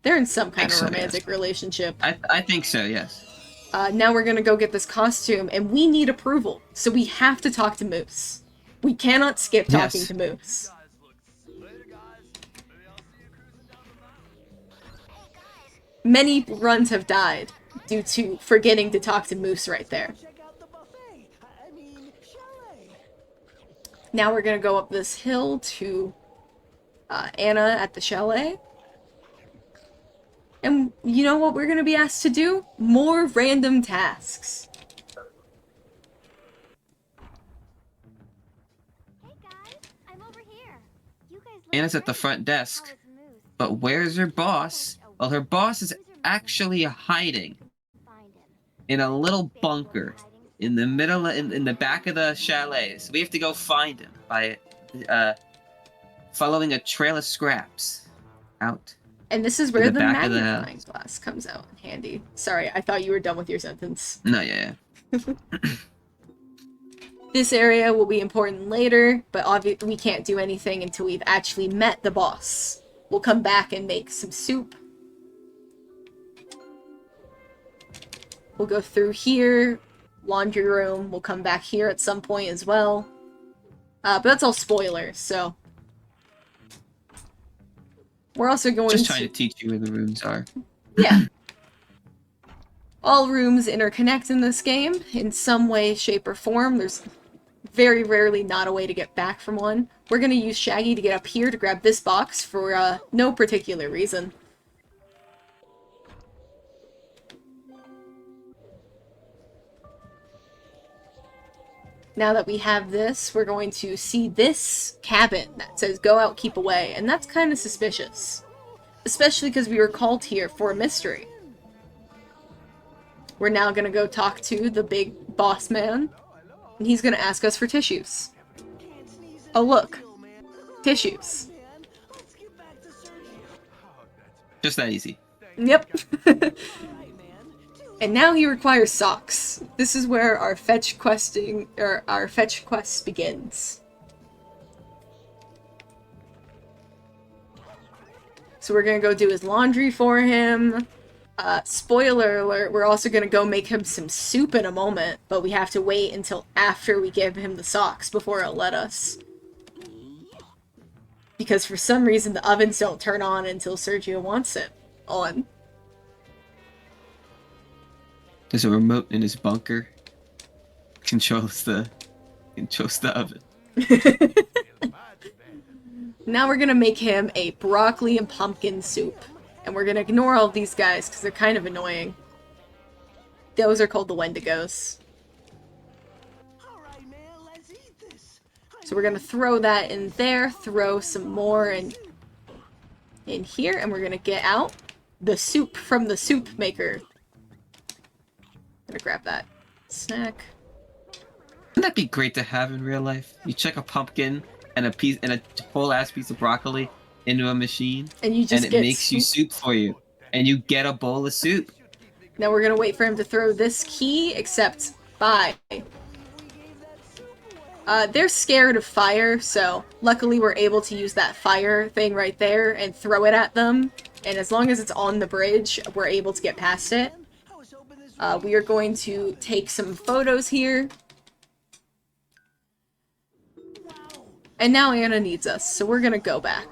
B: They're in some kind of romantic relationship.
C: I think so, yes.
B: Now we're gonna go get this costume, and we need approval. So we have to talk to Moose. We cannot skip talking to Moose. Many runs have died due to forgetting to talk to Moose right there. Now we're gonna go up this hill to Anna at the chalet. And you know what we're gonna be asked to do? More random tasks.
C: Anna's at the front desk. But where's her boss? Well, her boss is actually hiding in a little bunker in the middle, in the back of the chalet. So we have to go find him by following a trail of scraps out.
B: And this is where the magnifying glass comes out in handy. Sorry, I thought you were done with your sentence.
C: No, yeah.
B: This area will be important later, but obviously we can't do anything until we've actually met the boss. We'll come back and make some soup. We'll go through here, laundry room, we'll come back here at some point as well. But that's all spoilers, so... We're also going
C: Just trying to teach you where the rooms are.
B: Yeah. All rooms interconnect in this game in some way, shape, or form. There's very rarely not a way to get back from one. We're gonna use Shaggy to get up here to grab this box for no particular reason. Now that we have this, we're going to see this cabin that says go out, keep away, and that's kind of suspicious. Especially because we were called here for a mystery. We're now gonna go talk to the big boss man, and he's gonna ask us for tissues. Oh look, tissues.
C: Just that easy.
B: Yep. And now he requires socks. This is where our fetch quest begins. So we're gonna go do his laundry for him. Spoiler alert, we're also gonna go make him some soup in a moment, but we have to wait until after we give him the socks before it'll let us. Because for some reason the ovens don't turn on until Sergio wants it on.
C: There's a remote in his bunker. Controls the oven.
B: Now we're gonna make him a broccoli and pumpkin soup. And we're gonna ignore all of these guys because they're kind of annoying. Those are called the Wendigos. So we're gonna throw that in there, throw some more in here, and we're gonna get out the soup from the soup maker. Gonna grab that snack.
C: Wouldn't that be great to have in real life? You check a pumpkin and a whole ass piece of broccoli into a machine,
B: and you just
C: it makes you soup for you, and you get a bowl of soup.
B: Now we're gonna wait for him to throw this key, except bye. They're scared of fire, so luckily we're able to use that fire thing right there and throw it at them. And as long as it's on the bridge, we're able to get past it. We are going to take some photos here. And now Anna needs us, so we're gonna go back.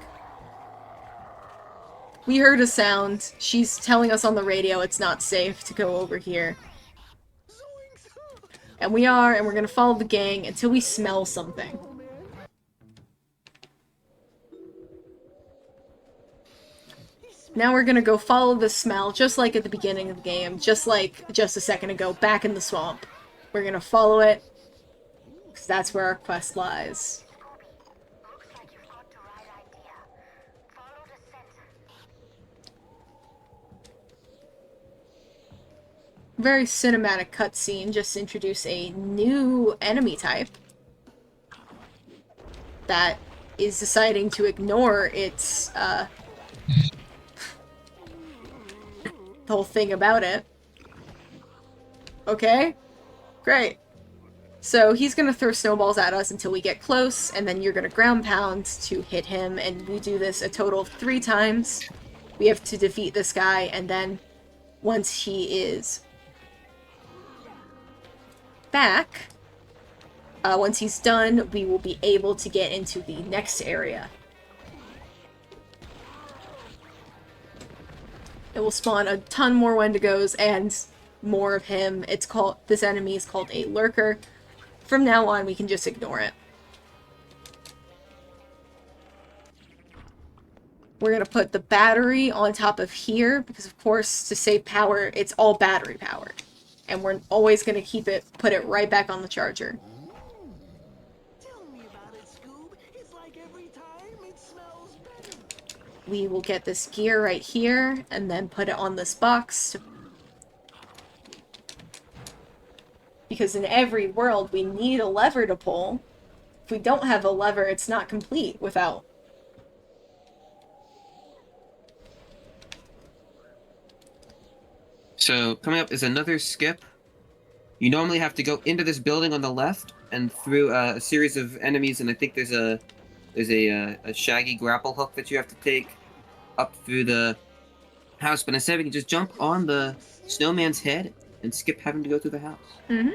B: We heard a sound. She's telling us on the radio it's not safe to go over here. And we are, and we're gonna follow the gang until we smell something. Now we're gonna go follow the smell, just like at the beginning of the game, just like just a second ago, back in the swamp. We're gonna follow it, because that's where our quest lies. Very cinematic cutscene, just introduce a new enemy type that is deciding to ignore its, the whole thing about it. Okay, great. So he's gonna throw snowballs at us until we get close, and then you're gonna ground pound to hit him, and we do this a total of 3 times. We have to defeat this guy, and then once he is back, once he's done, we will be able to get into the next area. It will spawn a ton more Wendigos and more of him. This enemy is called a lurker. From now on, we can just ignore it. We're gonna put the battery on top of here, because of course, to save power, it's all battery powered. And we're always gonna put it right back on the charger.
E: Tell me about it, Scoob. It's like every time it smells better.
B: We will get this gear right here, and then put it on this box. Because in every world, we need a lever to pull. If we don't have a lever, it's not complete without.
C: So, coming up is another skip. You normally have to go into this building on the left and through a series of enemies, and I think there's a shaggy grapple hook that you have to take up through the house. But instead, we can just jump on the snowman's head and skip having to go through the house.
B: Mm-hmm.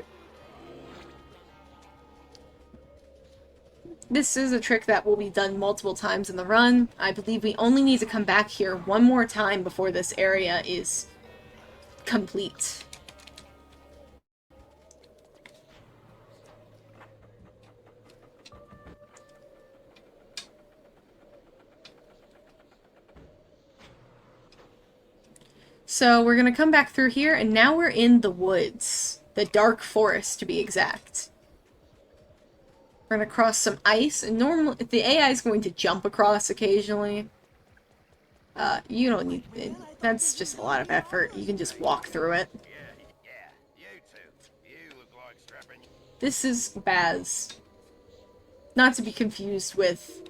B: This is a trick that will be done multiple times in the run. I believe we only need to come back here one more time before this area is complete. So we're gonna come back through here, and now we're in the woods. The dark forest, to be exact. We're gonna cross some ice, and normally the AI is going to jump across occasionally. You don't need it. That's just a lot of effort. You can just walk through it. This is Baz. Not to be confused with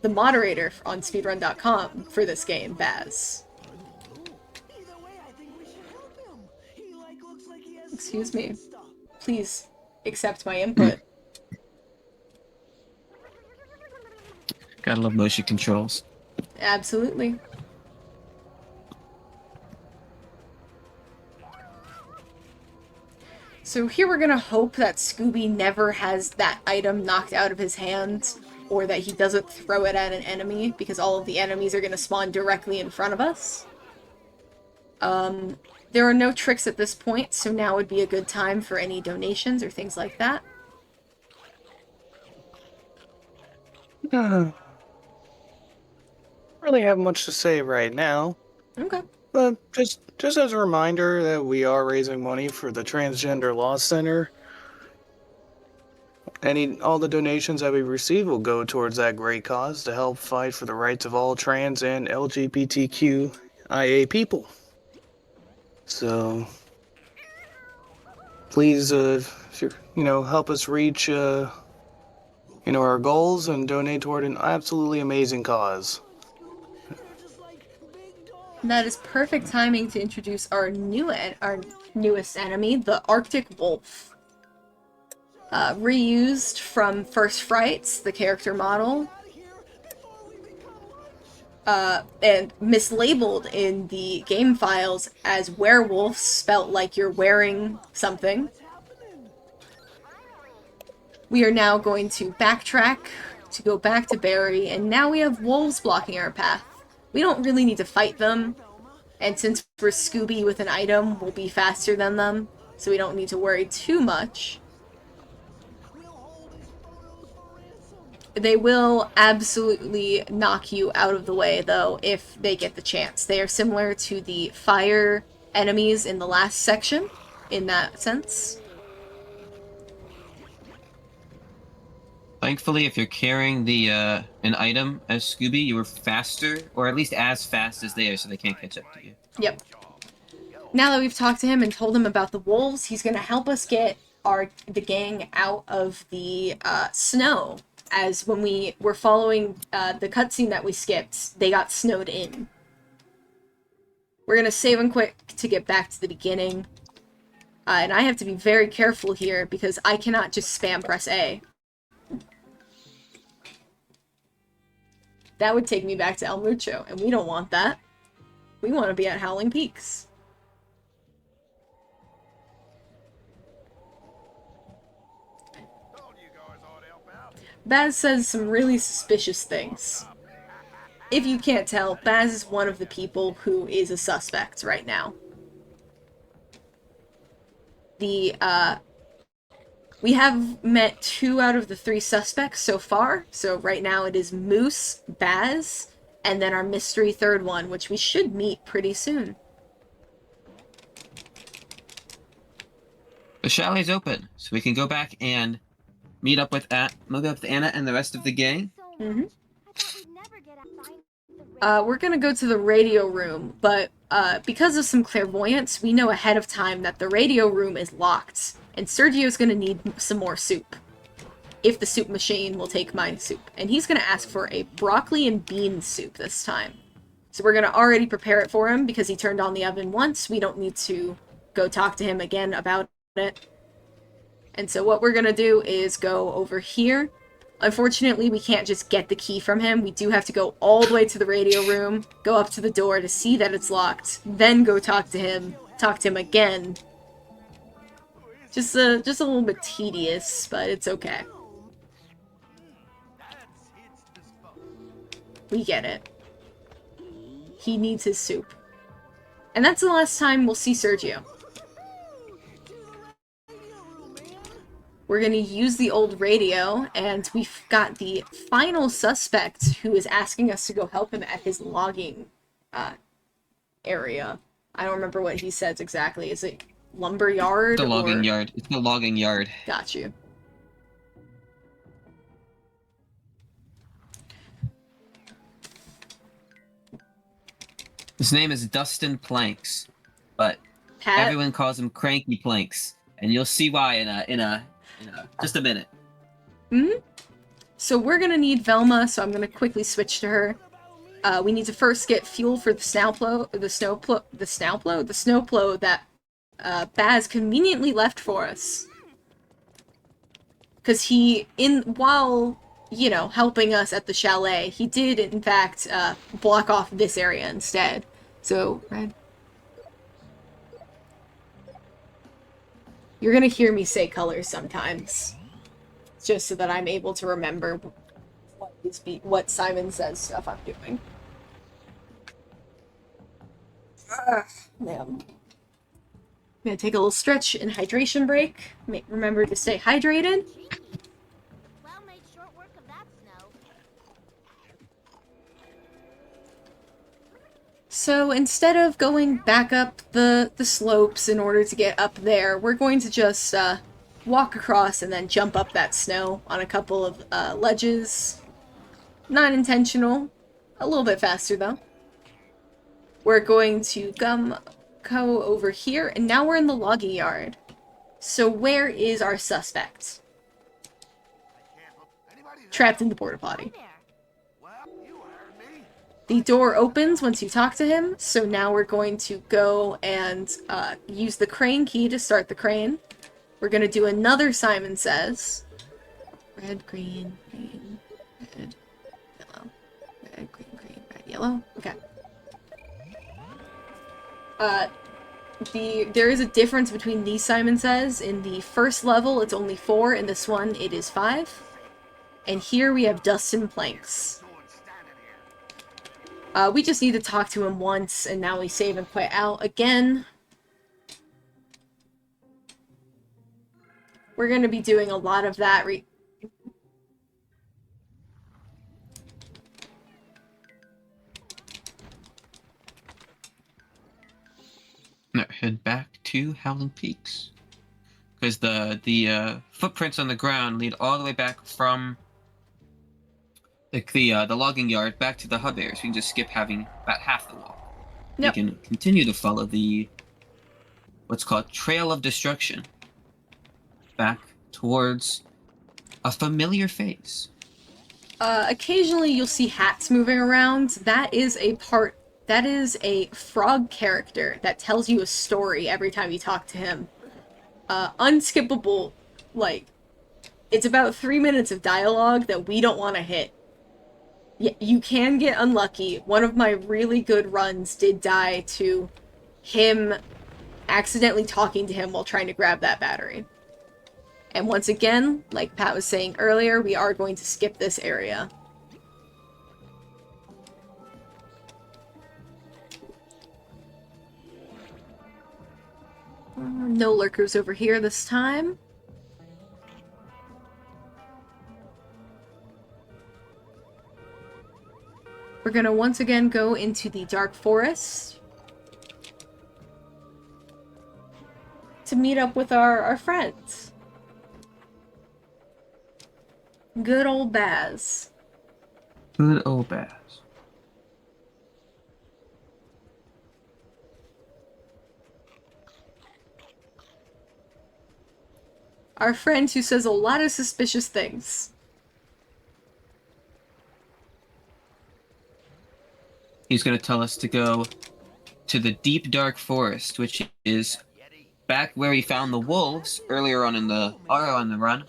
B: the moderator on speedrun.com for this game, Baz. Excuse me. Please accept my input.
C: Gotta love motion controls.
B: Absolutely. So here we're gonna hope that Scooby never has that item knocked out of his hand, or that he doesn't throw it at an enemy, because all of the enemies are gonna spawn directly in front of us. There are no tricks at this point, so now would be a good time for any donations or things like that.
A: Really have much to say right now.
B: Okay.
A: But just as a reminder that we are raising money for the Transgender Law Center. All the donations that we receive will go towards that great cause to help fight for the rights of all trans and LGBTQIA people. So please, if you're, help us reach, our goals and donate toward an absolutely amazing cause.
B: That is perfect timing to introduce our newest enemy, the Arctic Wolf. Reused from First Frights, the character model. And mislabeled in the game files as werewolf, spelt like you're wearing something. We are now going to backtrack to go back to Barry, and now we have wolves blocking our path. We don't really need to fight them, and since we're Scooby with an item, we'll be faster than them, so we don't need to worry too much. They will absolutely knock you out of the way, though, if they get the chance. They are similar to the fire enemies in the last section, in that sense.
C: Thankfully, if you're carrying the an item as Scooby, you are faster, or at least as fast as they are, so they can't catch up to you.
B: Yep. Now that we've talked to him and told him about the wolves, he's going to help us get the gang out of the snow. As when we were following the cutscene that we skipped, they got snowed in. We're going to save him quick to get back to the beginning. And I have to be very careful here, because I cannot just spam press A. That would take me back to El Mucho, and we don't want that. We want to be at Howling Peaks. Baz says some really suspicious things. If you can't tell, Baz is one of the people who is a suspect right now. We have met 2 out of the 3 suspects so far, so right now it is Moose, Baz, and then our mystery third one, which we should meet pretty soon.
C: The chalet's open, so we can go back and meet up with Anna and the rest of the gang.
B: Mm-hmm. We're gonna go to the radio room, but because of some clairvoyance, we know ahead of time that the radio room is locked, and Sergio's gonna need some more soup. If the soup machine will take my soup. And he's gonna ask for a broccoli and bean soup this time. So we're gonna already prepare it for him, because he turned on the oven once. We don't need to go talk to him again about it. And so what we're gonna do is go over here. Unfortunately, we can't just get the key from him. We do have to go all the way to the radio room, go up to the door to see that it's locked, then go talk to him again. Just a little bit tedious, but it's okay. We get it. He needs his soup. And that's the last time we'll see Sergio. We're gonna use the old radio, and we've got the final suspect who is asking us to go help him at his logging area. I don't remember what he says exactly. Is it lumber yard?
C: The logging yard. It's the logging yard.
B: Got you.
C: His name is Dustin Planks, but
B: Pat?
C: everyone calls him Cranky Planks, and you'll see why in just a minute.
B: So we're gonna need Velma, so I'm gonna quickly switch to her. We need to first get fuel for the snowplow that Baz conveniently left for us. Because while, you know, helping us at the chalet, he did, in fact, block off this area instead. So, Red. You're gonna hear me say colors sometimes. Just so that I'm able to remember what Simon Says stuff I'm doing. Man. I'm gonna take a little stretch and hydration break. Remember to stay hydrated.
D: Well, made short work of that snow.
B: So instead of going back up the slopes in order to get up there, we're going to just walk across and then jump up that snow on a couple of ledges. Not intentional. A little bit faster though. We're going to go over here, and now we're in the logging yard. So where is our suspect? Trapped in the porta potty. The door opens once you talk to him, so now we're going to go and use the crane key to start the crane. We're going to do another Simon Says. Red, green, green, red, yellow. Red, green, green, red, yellow. Okay. There is a difference between these Simon Says. In the first level, it's only 4. In this one, it is 5. And here we have Dustin Planks. We just need to talk to him once, and now we save and quit out again. We're going to be doing a lot of that.
C: Now head back to Howling Peaks, because the footprints on the ground lead all the way back from the logging yard back to the hub area. So you can just skip having about half the walk.
B: Yep.
C: You can continue to follow the what's called Trail of Destruction back towards a familiar face.
B: Occasionally you'll see hats moving around. That is a frog character that tells you a story every time you talk to him. Unskippable, it's about 3 minutes of dialogue that we don't want to hit. You can get unlucky. One of my really good runs did die to him accidentally talking to him while trying to grab that battery. And once again, like Pat was saying earlier, we are going to skip this area. No lurkers over here this time. We're gonna once again go into the dark forest to meet up with our friends. Good old Baz.
C: Good old Baz.
B: Our friend who says a lot of suspicious things.
C: He's going to tell us to go to the deep dark forest, which is back where we found the wolves earlier on in the run.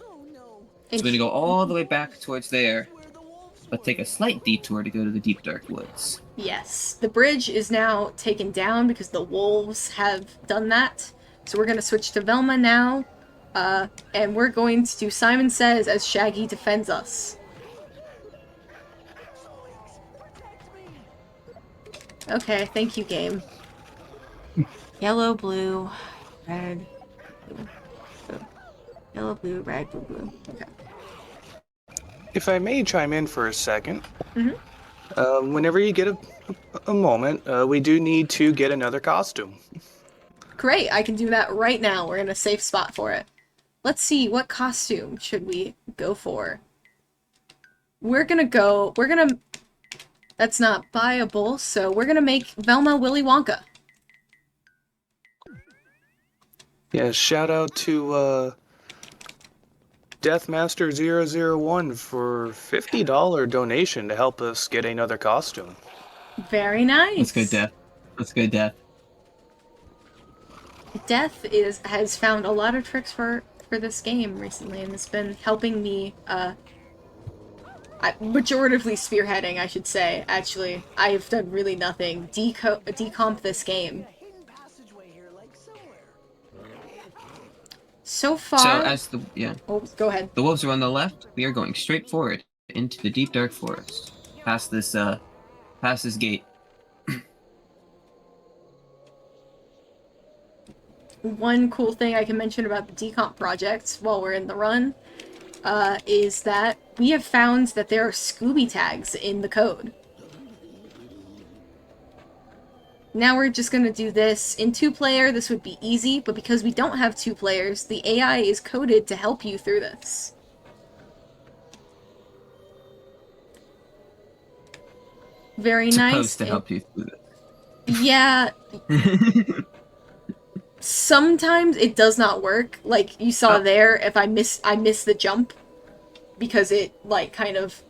C: It's going to go all the way back towards there, but take a slight detour to go to the deep dark woods.
B: Yes, the bridge is now taken down because the wolves have done that. So we're going to switch to Velma now, and we're going to do Simon Says as Shaggy defends us. Okay, thank you, game. Yellow, blue, red, blue, blue. Yellow, blue, red, blue, blue. Okay.
A: If I may chime in for a second,
B: Mm-hmm.
A: whenever you get a moment, we do need to get another costume.
B: Great, I can do that right now. We're in a safe spot for it. Let's see, what costume should we go for? That's not buyable, so we're gonna make Velma Willy Wonka.
A: Yeah, shout out to Deathmaster001 for $50 donation to help us get another costume.
B: Very nice.
C: Let's go, Death. Let's go, Death.
B: Death has found a lot of tricks for this game recently, and it's been helping me, majoritively spearheading, I should say, actually. I have done really nothing. Decomp this game. So far...
C: So, as the... yeah.
B: Oh, go ahead.
C: The wolves are on the left. We are going straight forward into the deep, dark forest. Past this gate.
B: One cool thing I can mention about the decomp project while we're in the run is that we have found that there are Scooby tags in the code. Now we're just going to do this. In 2-player, this would be easy, but because we don't have 2 players, the AI is coded to help you through this. Very nice.
C: Supposed to help you through this.
B: Yeah. Sometimes it does not work. Like you saw there, if I miss the jump because it like kind of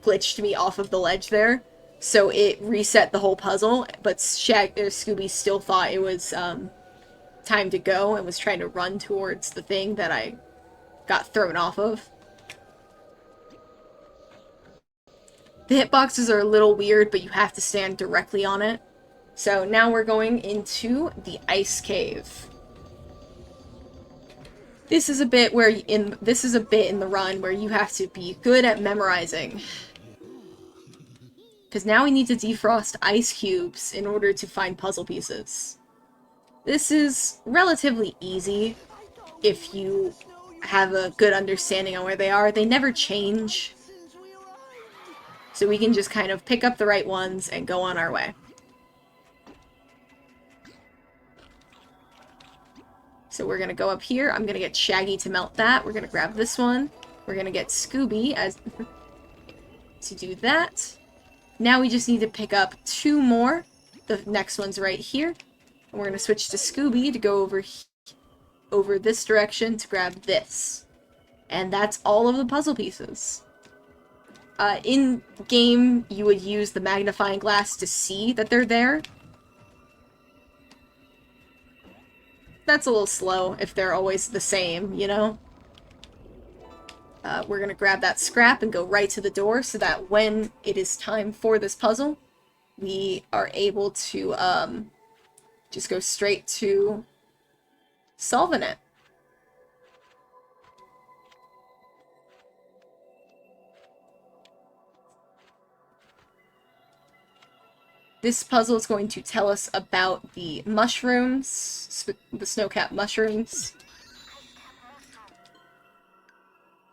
B: glitched me off of the ledge there. So it reset the whole puzzle, but Scooby still thought it was time to go and was trying to run towards the thing that I got thrown off of. The hitboxes are a little weird, but you have to stand directly on it. So now we're going into the ice cave. This is a bit in the run where you have to be good at memorizing. Because now we need to defrost ice cubes in order to find puzzle pieces. This is relatively easy if you have a good understanding on where they are. They never change. So we can just kind of pick up the right ones and go on our way. So we're going to go up here. I'm going to get Shaggy to melt that. We're going to grab this one. We're going to get Scooby to do that. Now we just need to pick up 2 more. The next one's right here. And we're going to switch to Scooby to go over this direction to grab this. And that's all of the puzzle pieces. In game, you would use the magnifying glass to see that they're there. That's a little slow if they're always the same, you know? We're gonna grab that scrap and go right to the door so that when it is time for this puzzle, we are able to just go straight to solving it. This puzzle is going to tell us about the mushrooms, the snowcap mushrooms.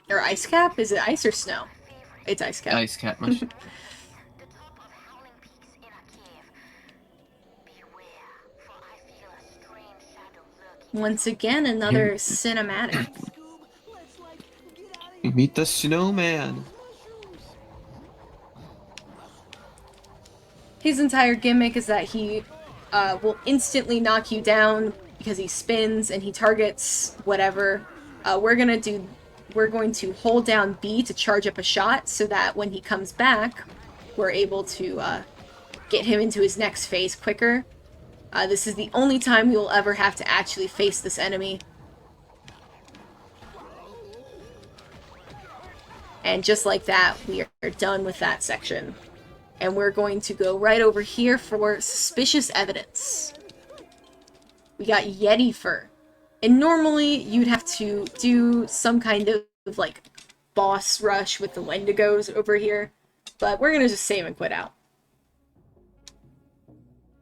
B: Or ice cap? Is it ice or snow? It's ice cap.
C: Ice cap mushroom.
B: Once again, another cinematic.
C: You meet the snowman.
B: His entire gimmick is that he will instantly knock you down because he spins and he targets whatever. We're going to hold down B to charge up a shot so that when he comes back, we're able to get him into his next phase quicker. This is the only time we will ever have to actually face this enemy. And just like that, we are done with that section. And we're going to go right over here for suspicious evidence. We got Yeti fur. And normally, you'd have to do some kind of, like, boss rush with the Wendigos over here. But we're gonna just save and quit out.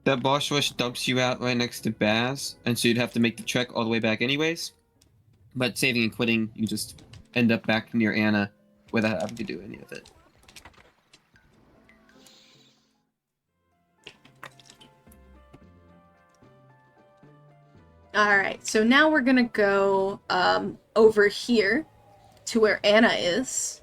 C: That boss rush dumps you out right next to Baz, and so you'd have to make the trek all the way back anyways. But saving and quitting, you just end up back near Anna without having to do any of it.
B: Alright, so now we're gonna go over here to where Anna is,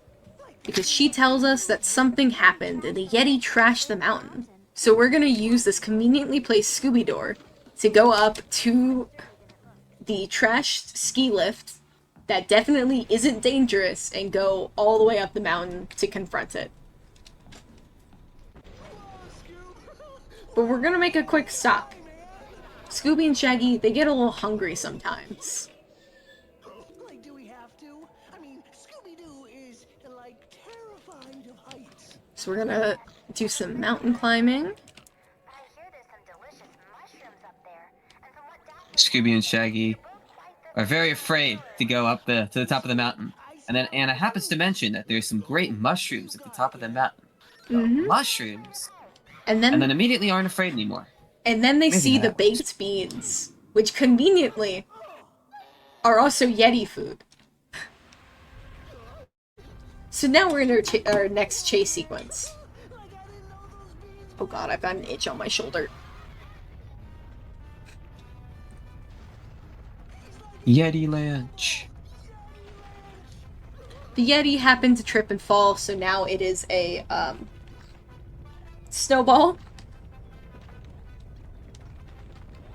B: because she tells us that something happened and the Yeti trashed the mountain. So we're gonna use this conveniently placed Scooby door to go up to the trashed ski lift that definitely isn't dangerous and go all the way up the mountain to confront it. But we're gonna make a quick stop. Scooby and Shaggy, they get a little hungry sometimes.
E: Like, do we have to? I mean, Scooby-Doo is, like, terrified of heights.
B: So we're gonna do some mountain climbing.
D: I hear there's some delicious mushrooms up there. And from what Daphne
C: Scooby and Shaggy
D: both quite
C: are very afraid to go up to the top of the mountain. And then Anna happens to mention that there's some great mushrooms at the top of the mountain. Mushrooms?
B: And
C: And then
B: then
C: immediately aren't afraid anymore.
B: they
C: Maybe
B: see the
C: that
B: baked beans, which conveniently are also Yeti food. So now we're in our next chase sequence. Oh god, I've got an itch on my shoulder.
C: Yeti Lunch.
B: The Yeti happened to trip and fall, so now it is a snowball.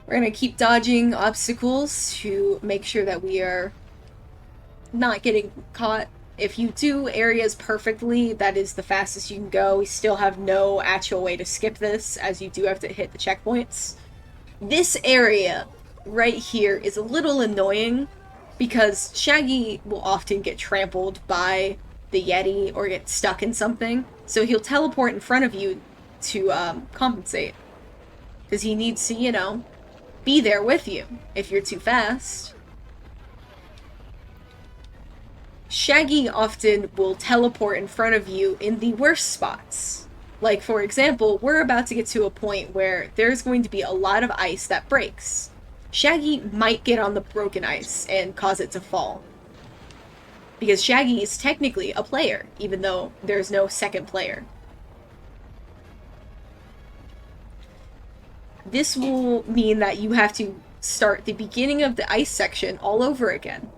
B: We're gonna keep dodging obstacles to make sure that we are not getting caught. If you do areas perfectly, that is the fastest you can go. We still have no actual way to skip this, as you do have to hit the checkpoints. This area right here is a little annoying, because Shaggy will often get trampled by the Yeti or get stuck in something, so he'll teleport in front of you to compensate. Because he needs to, you know, be there with you if you're too fast. Shaggy often will teleport in front of you in the worst spots. Like, for example, we're about to get to a point where there's going to be a lot of ice that breaks. Shaggy might get on the broken ice and cause it to fall. Because Shaggy is technically a player, even though there's no second player. This will mean that you have to start the beginning of the ice section all over again.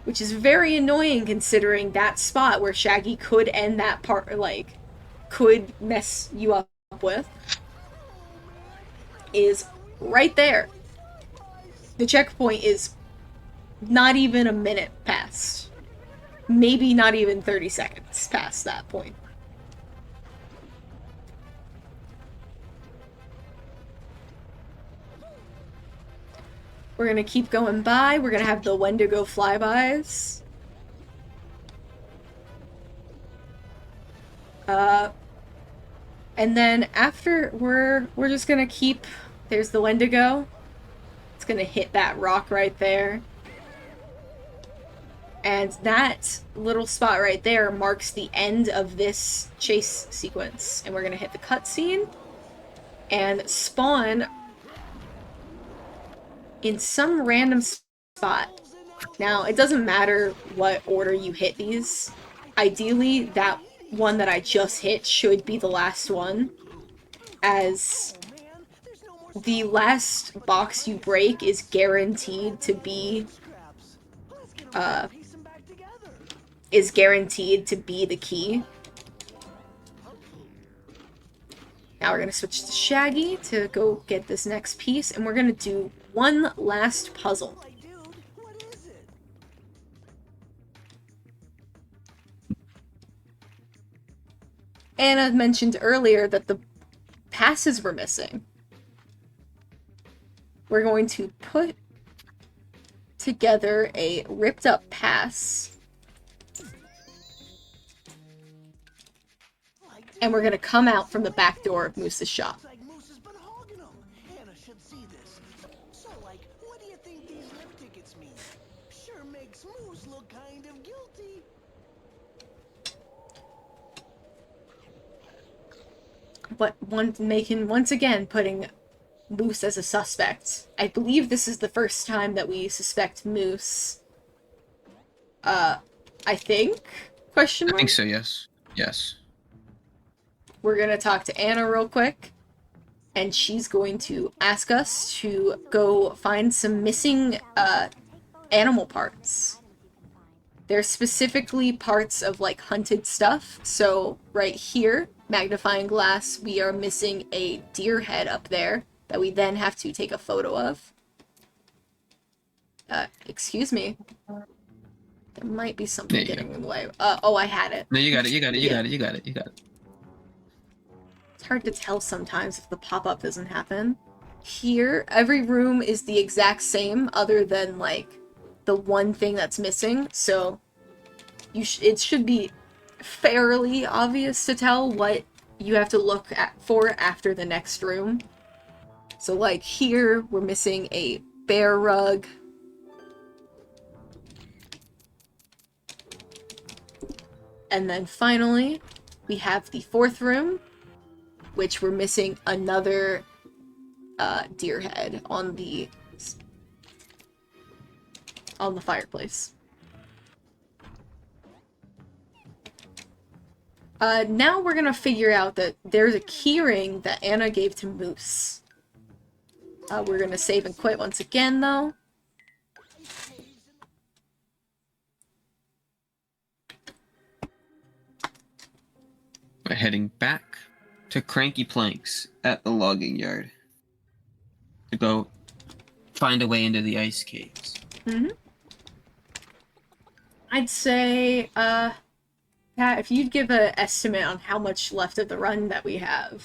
B: Which is very annoying considering that spot where Shaggy could end that part, like, could mess you up with, is right there. The checkpoint is not even a minute past. Maybe not even 30 seconds past that point. We're gonna keep going by. We're gonna have the Wendigo flybys. And then after, we're just gonna keep... There's the Wendigo. It's gonna hit that rock right there. And that little spot right there marks the end of this chase sequence. And we're gonna hit the cutscene and spawn in some random spot. Now, it doesn't matter what order you hit these. Ideally, that one that I just hit should be the last one, as the last box you break is guaranteed to be the key. Now we're gonna switch to Shaggy to go get this next piece, and we're gonna do one last puzzle. Anna mentioned earlier that the passes were missing. We're going to put together a ripped up pass. And we're gonna come out from the back door of Moose's shop.
E: Anna should see this. So, like, what do you think these lift tickets mean? Sure makes Moose look kind of guilty.
B: but once again putting Moose as a suspect. I believe this is the first time that we suspect Moose. I think? Question mark?
C: I think so, yes. Yes.
B: We're gonna talk to Anna real quick, and she's going to ask us to go find some missing, animal parts. They're specifically parts of, like, hunted stuff. So, right here, magnifying glass, we are missing a deer head up there that we then have to take a photo of. Excuse me. There might be something getting in the way. Oh, I had it.
C: No, you got it, you got it, you got it, you got it, you got it.
B: It's hard to tell sometimes if the pop-up doesn't happen. Here, every room is the exact same, other than, like, the one thing that's missing, so it should be fairly obvious to tell what you have to look for after the next room. So, like, here, we're missing a bear rug. And then finally, we have the fourth room, which we're missing another deer head on the fireplace. Now we're gonna figure out that there's a keyring that Anna gave to Moose. We're gonna save and quit once again, though.
C: We're heading back to Cranky Planks at the logging yard to go find a way into the ice caves.
B: Mm-hmm. I'd say, Pat, if you'd give an estimate on how much left of the run that we have.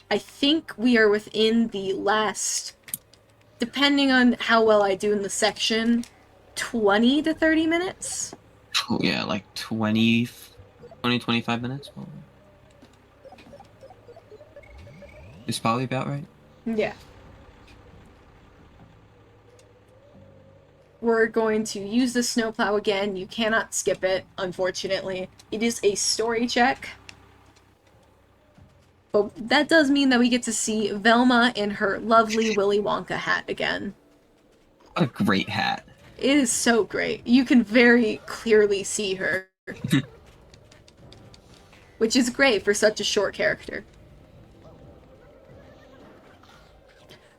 B: I think we are within the last, depending on how well I do in the section, 20 to 30 minutes?
C: Oh, yeah, like 20, 25 minutes? It's probably about right.
B: Yeah. We're going to use the snowplow again. You cannot skip it, unfortunately. It is a story check. But that does mean that we get to see Velma in her lovely Willy Wonka hat again.
C: What a great hat.
B: It is so great. You can very clearly see her. Which is great for such a short character.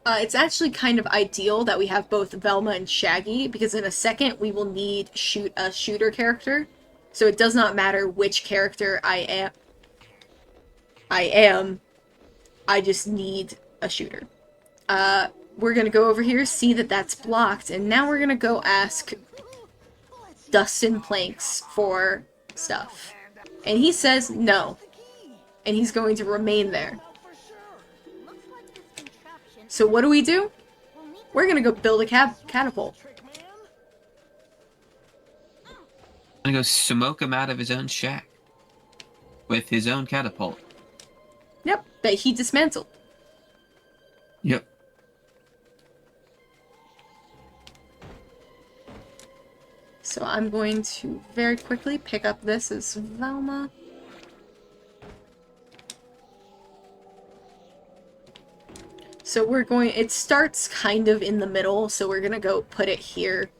B: It's actually kind of ideal that we have both Velma and Shaggy, because in a second we will need a shooter character. So it does not matter which character I just need a shooter. We're gonna go over here, see that that's blocked, and now we're gonna go ask Dustin Planks for stuff. And he says no. And he's going to remain there. So what do? We're gonna go build a catapult.
C: I'm gonna go smoke him out of his own shack. With his own catapult.
B: Yep, that he dismantled.
C: Yep.
B: So I'm going to very quickly pick up this as Velma. So it starts kind of in the middle, so we're gonna go put it here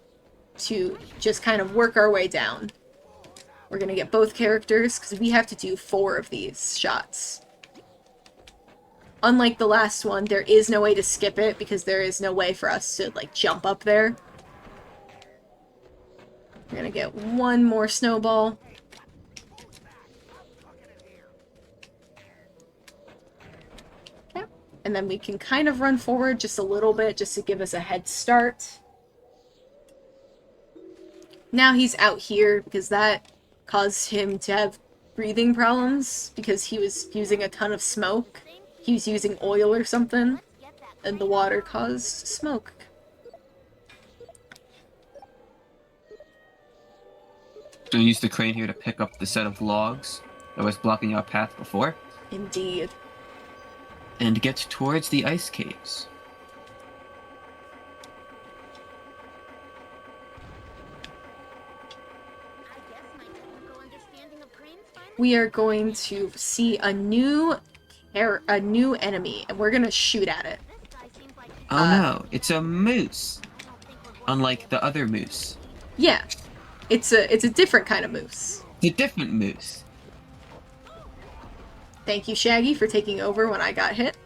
B: to just kind of work our way down. We're gonna get both characters, because we have to do 4 of these shots. Unlike the last one, there is no way to skip it, because there is no way for us to, like, jump up there. We're gonna get one more snowball. Okay. And then we can kind of run forward just a little bit, just to give us a head start. Now he's out here, because that caused him to have breathing problems, because he was using a ton of smoke. He was using oil or something, and the water caused smoke.
C: So we use the crane here to pick up the set of logs that was blocking our path before.
B: Indeed.
C: And get towards the ice caves.
B: We are going to see a new a new enemy, and we're gonna shoot at it.
D: This guy seems like
C: Oh no, it's a moose.
D: I don't think we're going
C: Unlike the other moose.
B: Yeah, it's a different kind of moose.
C: It's a different moose.
B: Thank you, Shaggy, for taking over when I got hit.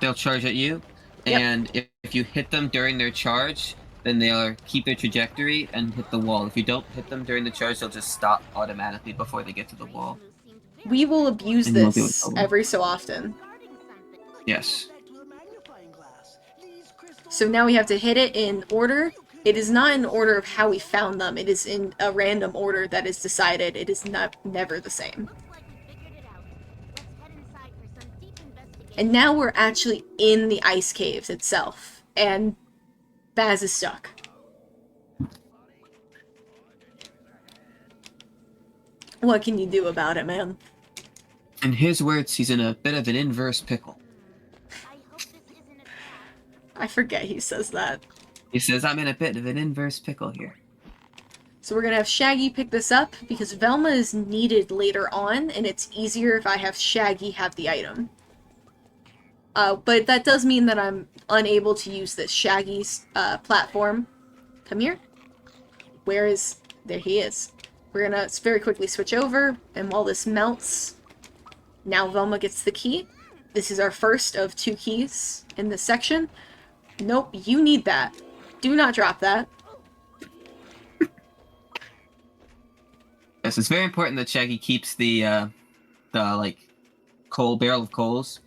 C: They'll charge at you,
B: Yep.
C: and if you hit them during their charge, then they'll keep their trajectory and hit the wall. If you don't hit them during the charge, they'll just stop automatically before they get to the wall.
B: We will abuse
C: And you won't be able to
B: this
C: tell them.
B: every so often.
D: guarding something.
C: Yes.
E: Back to the magnifying glass. These crystals
B: So now we have to hit it in order. It is not in order of how we found them. It is in a random order that is decided. It is never the same.
D: Looks like we figured it out. Let's head inside for some deep investigation.
B: And now we're actually in the ice caves itself. And Baz is stuck. What can you do about it, man?
C: In his words, he's in a bit of an inverse pickle.
D: I hope this isn't a trap.
B: I forget he says that.
C: He says, I'm in a bit of an inverse pickle here.
B: So we're gonna have Shaggy pick this up because Velma is needed later on, and it's easier if I have Shaggy have the item. But that does mean that I'm unable to use this Shaggy's platform. Come here. Where is... There he is. We're gonna very quickly switch over, and while this melts, now Velma gets the key. This is our first of 2 keys in this section. Nope, you need that. Do not drop that.
C: Yes, it's very important that Shaggy keeps the like barrel of coals,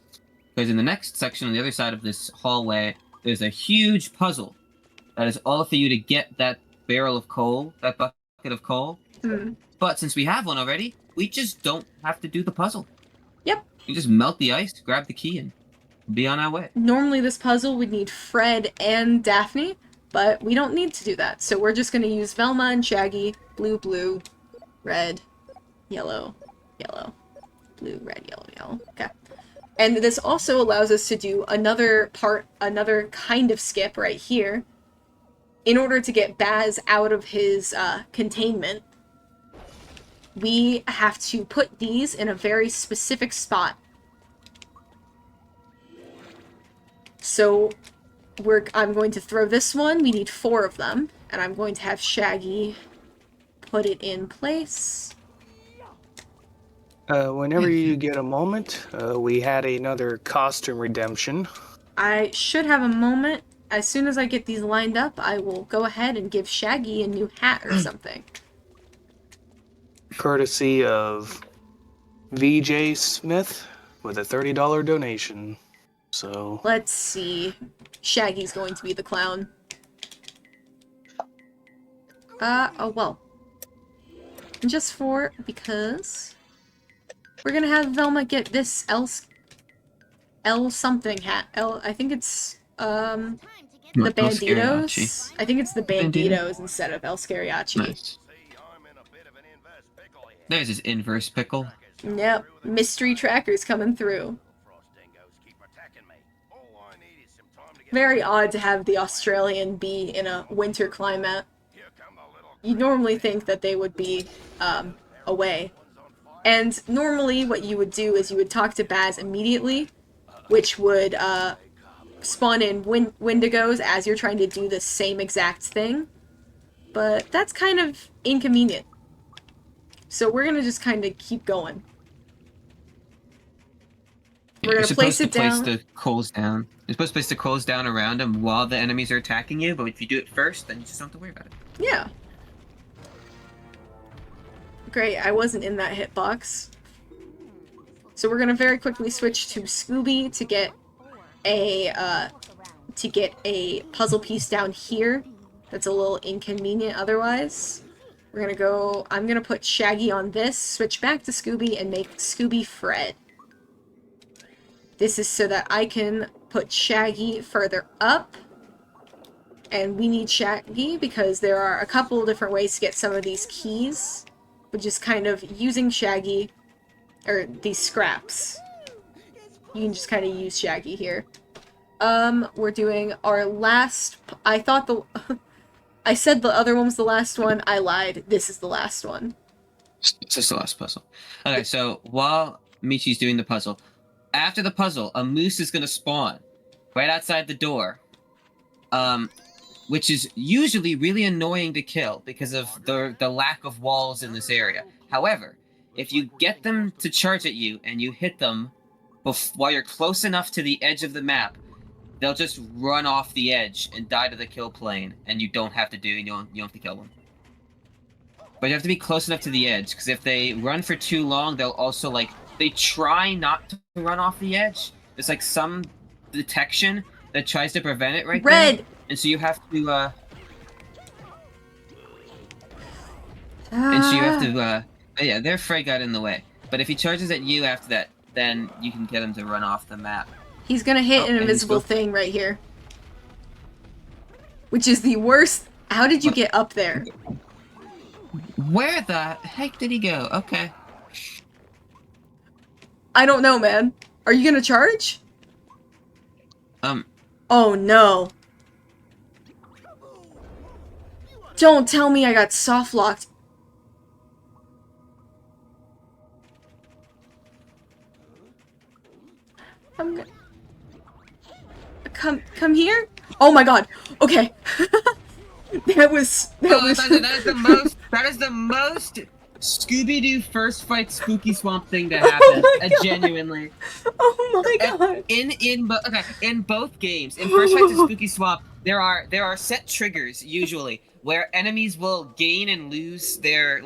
C: because in the next section on the other side of this hallway, there's a huge puzzle that is all for you to get that barrel of coal, that bucket of coal.
B: Hmm.
C: But since we have one already, we just don't have to do the puzzle.
B: Yep.
C: You just melt the ice, grab the key, and be on our way.
B: Normally this puzzle would need Fred and Daphne, but we don't need to do that. So we're just going to use Velma and Shaggy. Blue, blue, red, yellow, yellow, blue, red, yellow, yellow. Okay. And this also allows us to do another kind of skip right here. In order to get Baz out of his containment, we have to put these in a very specific spot. So I'm going to throw this one. We need 4 of them. And I'm going to have Shaggy put it in place.
A: Whenever you get a moment, we had another costume redemption.
B: I should have a moment. As soon as I get these lined up, I will go ahead and give Shaggy a new hat or something.
A: Courtesy of VJ Smith with a $30 donation. So
B: Let's see. Shaggy's going to be the clown. Oh well. Just because we're gonna have Velma get this L something hat. I think it's
D: Time to get
B: the
C: El Scariachi.
B: Banditos. I think it's the
C: Bandito?
B: Banditos instead of El Scariachi.
C: Nice. There's his inverse pickle.
B: Yep, mystery trackers coming through. Very odd to have the Australian be in a winter climate. You'd normally think that they would be away. And normally what you would do is you would talk to Baz immediately, which would spawn in Wendigos as you're trying to do the same exact thing. But that's kind of inconvenient. So we're gonna just kind of keep going. We're
C: You're
B: gonna place it down.
C: supposed to place the coals down. You're supposed to place the coals down around them while the enemies are attacking you, but if you do it first, then you just don't have to worry about it.
B: Yeah. Great, I wasn't in that hitbox. So we're gonna very quickly switch to Scooby to get a puzzle piece down here. That's a little inconvenient otherwise. We're gonna go, I'm gonna put Shaggy on this, switch back to Scooby, and make Scooby Fred. This is so that I can put Shaggy further up. And we need Shaggy because there are a couple different ways to get some of these keys. But just kind of using Shaggy, or these scraps. You can just kind of use Shaggy here. We're doing our last, I thought I said the other one was the last one, I lied. This is the last one.
C: It's just the last puzzle. Okay, so while Michi's doing the puzzle, after the puzzle, a moose is gonna spawn right outside the door. Which is usually really annoying to kill because of the lack of walls in this area. However, if you get them to charge at you and you hit them while you're close enough to the edge of the map, they'll just run off the edge and die to the kill plane, and you don't have to kill them. But you have to be close enough to the edge, because if they run for too long, they'll also, like, they try not to run off the edge. There's, like, some detection that tries to prevent it right
B: Red!
C: there. And so you have to, And so you have to, yeah, their Frey got in the way. But if he charges at you after that, then you can get him to run off the map.
B: He's gonna hit an invisible thing right here. Which is the worst. How did you get up there?
C: Where the heck did he go? Okay.
B: I don't know, man. Are you gonna charge? Oh no. Don't tell me I got soft locked. I'm gonna... Come here? Oh my god. Okay. that was
C: that is the most Scooby-Doo first fight Spooky Swamp thing to happen. Genuinely.
B: Oh my god.
C: In both games, in first fight to Spooky Swamp, there are set triggers usually where enemies will gain and lose their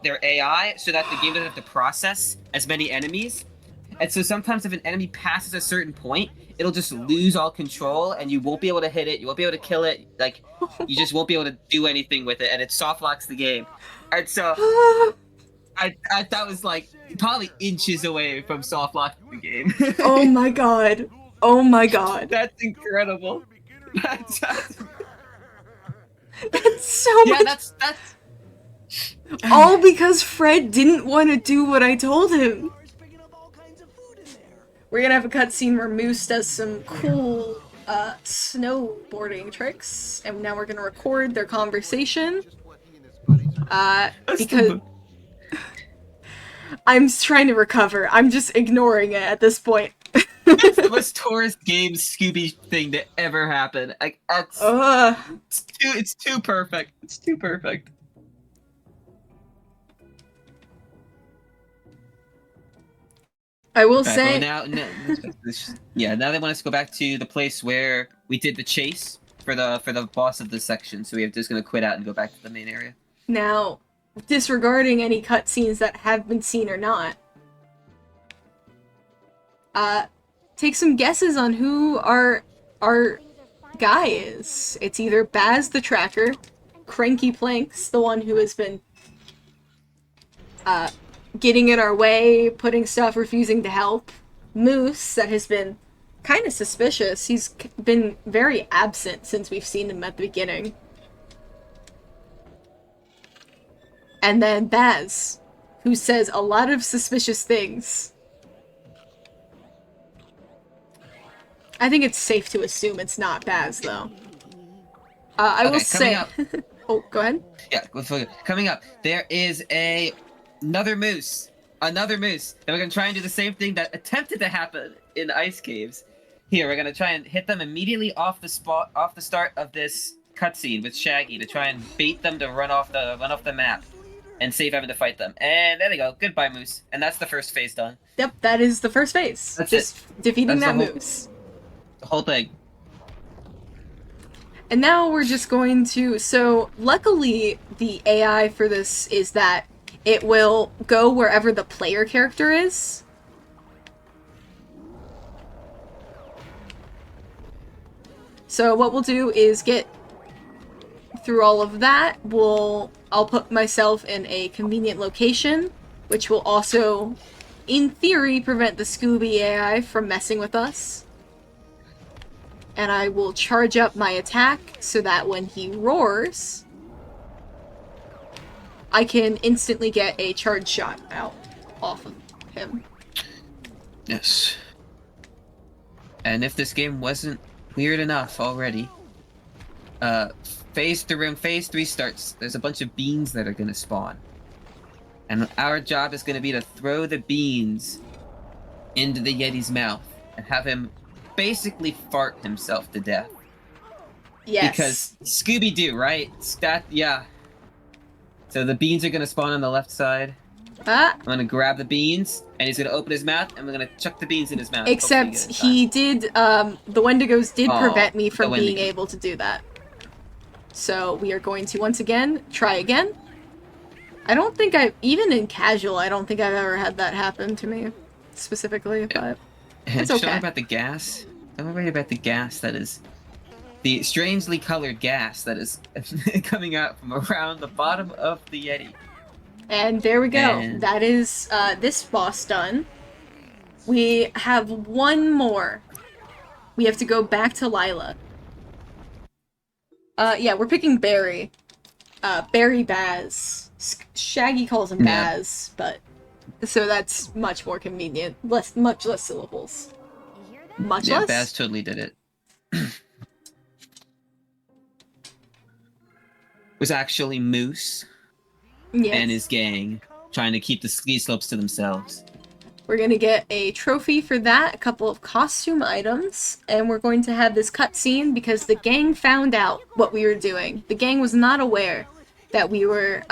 C: their AI so that the game doesn't have to process as many enemies. And so sometimes if an enemy passes a certain point, it'll just lose all control and you won't be able to hit it, you won't be able to kill it, like, you just won't be able to do anything with it, and it soft locks the game. And so, I that was, like, probably inches away from soft locking the game.
B: Oh my god. Oh my god.
C: That's incredible. That's
B: so much.
C: Yeah, that's...
B: All because Fred didn't want to do what I told him. We're gonna have a cutscene where Moose does some cool snowboarding tricks, and now we're gonna record their conversation. Because I'm trying to recover. I'm just ignoring it at this point.
C: It's the most tourist game Scooby thing to ever happen. Like, it's too perfect. It's too perfect.
B: I will say...
C: Now they want us to go back to the place where we did the chase for the boss of this section, so we're just going to quit out and go back to the main area.
B: Now, disregarding any cutscenes that have been seen or not, take some guesses on who our guy is. It's either Baz the Tracker, Cranky Planks, the one who has been getting in our way, putting stuff, refusing to help, Moose, that has been kind of suspicious. He's been very absent since we've seen him at the beginning. And then Baz, who says a lot of suspicious things. I think it's safe to assume it's not Baz, though. I will say... Oh, go ahead.
C: Yeah, coming up, there is another moose. Another moose. And we're going to try and do the same thing that attempted to happen in Ice Caves. Here, we're going to try and hit them immediately off the start of this cutscene with Shaggy to try and bait them to run off the map and save having to fight them. And there they go. Goodbye, moose. And that's the first phase done.
B: Yep, that is the first phase.
C: That's
B: just
C: it.
B: Defeating
C: That's
B: that moose.
C: The whole thing.
B: And now we're just going to... So, luckily, the AI for this is that it will go wherever the player character is. So what we'll do is get through all of that. I'll put myself in a convenient location, which will also, in theory, prevent the Scooby AI from messing with us. And I will charge up my attack so that when he roars, I can instantly get a charge shot out off of him.
C: Yes. And if this game wasn't weird enough already, Phase 3 starts. There's a bunch of beans that are gonna spawn. And our job is going to be to throw the beans into the Yeti's mouth and have him basically fart himself to death.
B: Yes.
C: Because Scooby-Doo, right? Yeah. So the beans are going to spawn on the left side. I'm going to grab the beans, and he's going to open his mouth, and we're going to chuck the beans in his mouth.
B: Except he did, the Wendigos did prevent me from being able to do that. So we are going to, once again, try again. I don't think even in casual, I don't think I've ever had that happen to me, specifically, but it's okay.
C: Don't worry about the gas. Don't worry about the gas that is... The strangely colored gas that is coming out from around the bottom of the Yeti.
B: And there we go. And that is this boss done. We have one more. We have to go back to Lila. Yeah, we're picking Barry. Barry Baz. Shaggy calls him Baz, but... So that's much more convenient. Much less syllables. Much less?
C: Yeah, Baz totally did it. Was actually Moose and his gang trying to keep the ski slopes to themselves.
B: We're gonna get a trophy for that, a couple of costume items, and we're going to have this cutscene because the gang found out what we were doing. The gang was not aware that we were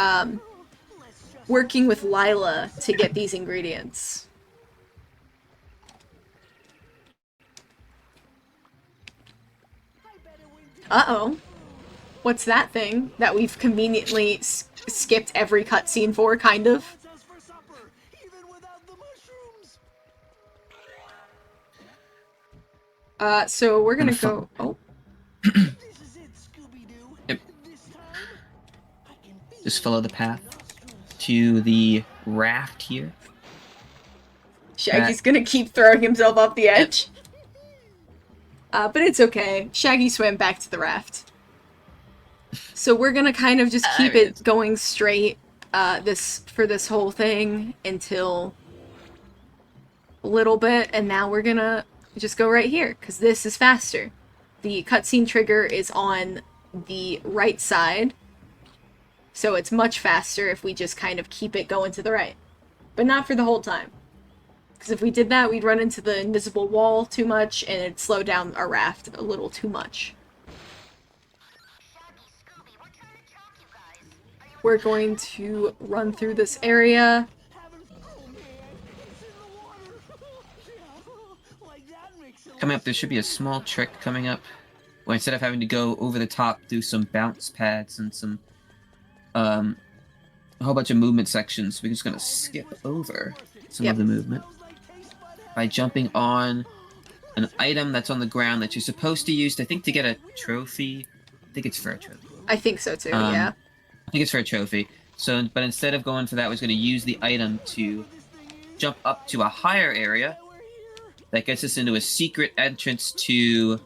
B: working with Lila to get these ingredients. Uh-oh. What's that thing that we've conveniently skipped every cutscene for, kind of? So we're gonna go... Oh.
C: Yep. Just follow the path to the raft here.
B: Shaggy's gonna keep throwing himself off the edge. But it's okay. Shaggy swam back to the raft. So we're gonna kind of just keep it going straight for this whole thing until a little bit, and now we're gonna just go right here, because this is faster. The cutscene trigger is on the right side, so it's much faster if we just kind of keep it going to the right. But not for the whole time. Because if we did that, we'd run into the invisible wall too much, and it'd slow down our raft a little too much. We're going to run through this area.
C: Coming up, there should be a small trick coming up, where instead of having to go over the top, do some bounce pads and some, a whole bunch of movement sections, we're just gonna skip over some of the movement by jumping on an item that's on the ground that you're supposed to use, I think, to get a trophy. I think it's for a trophy.
B: I think so too, yeah.
C: I think it's for a trophy. So, but instead of going for that, we're going to use the item to jump up to a higher area that gets us into a secret entrance to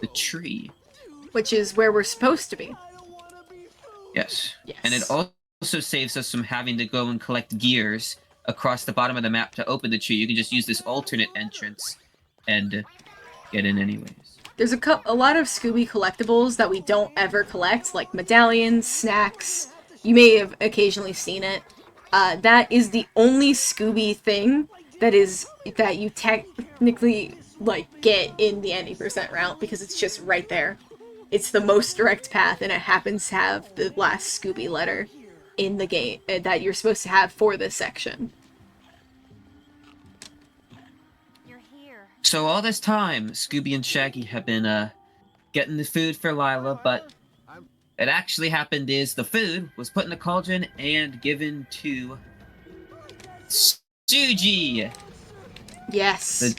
C: the tree.
B: Which is where we're supposed to be.
C: Yes. And it also saves us from having to go and collect gears across the bottom of the map to open the tree. You can just use this alternate entrance and get in anyways.
B: There's a lot of Scooby collectibles that we don't ever collect, like medallions, snacks. You may have occasionally seen it. That is the only Scooby thing that you technically get in the any % route, because it's just right there. It's the most direct path, and it happens to have the last Scooby letter in the game that you're supposed to have for this section.
C: So all this time, Scooby and Shaggy have been getting the food for Lila, but what actually happened is the food was put in a cauldron and given to Suji!
B: Yes.
C: The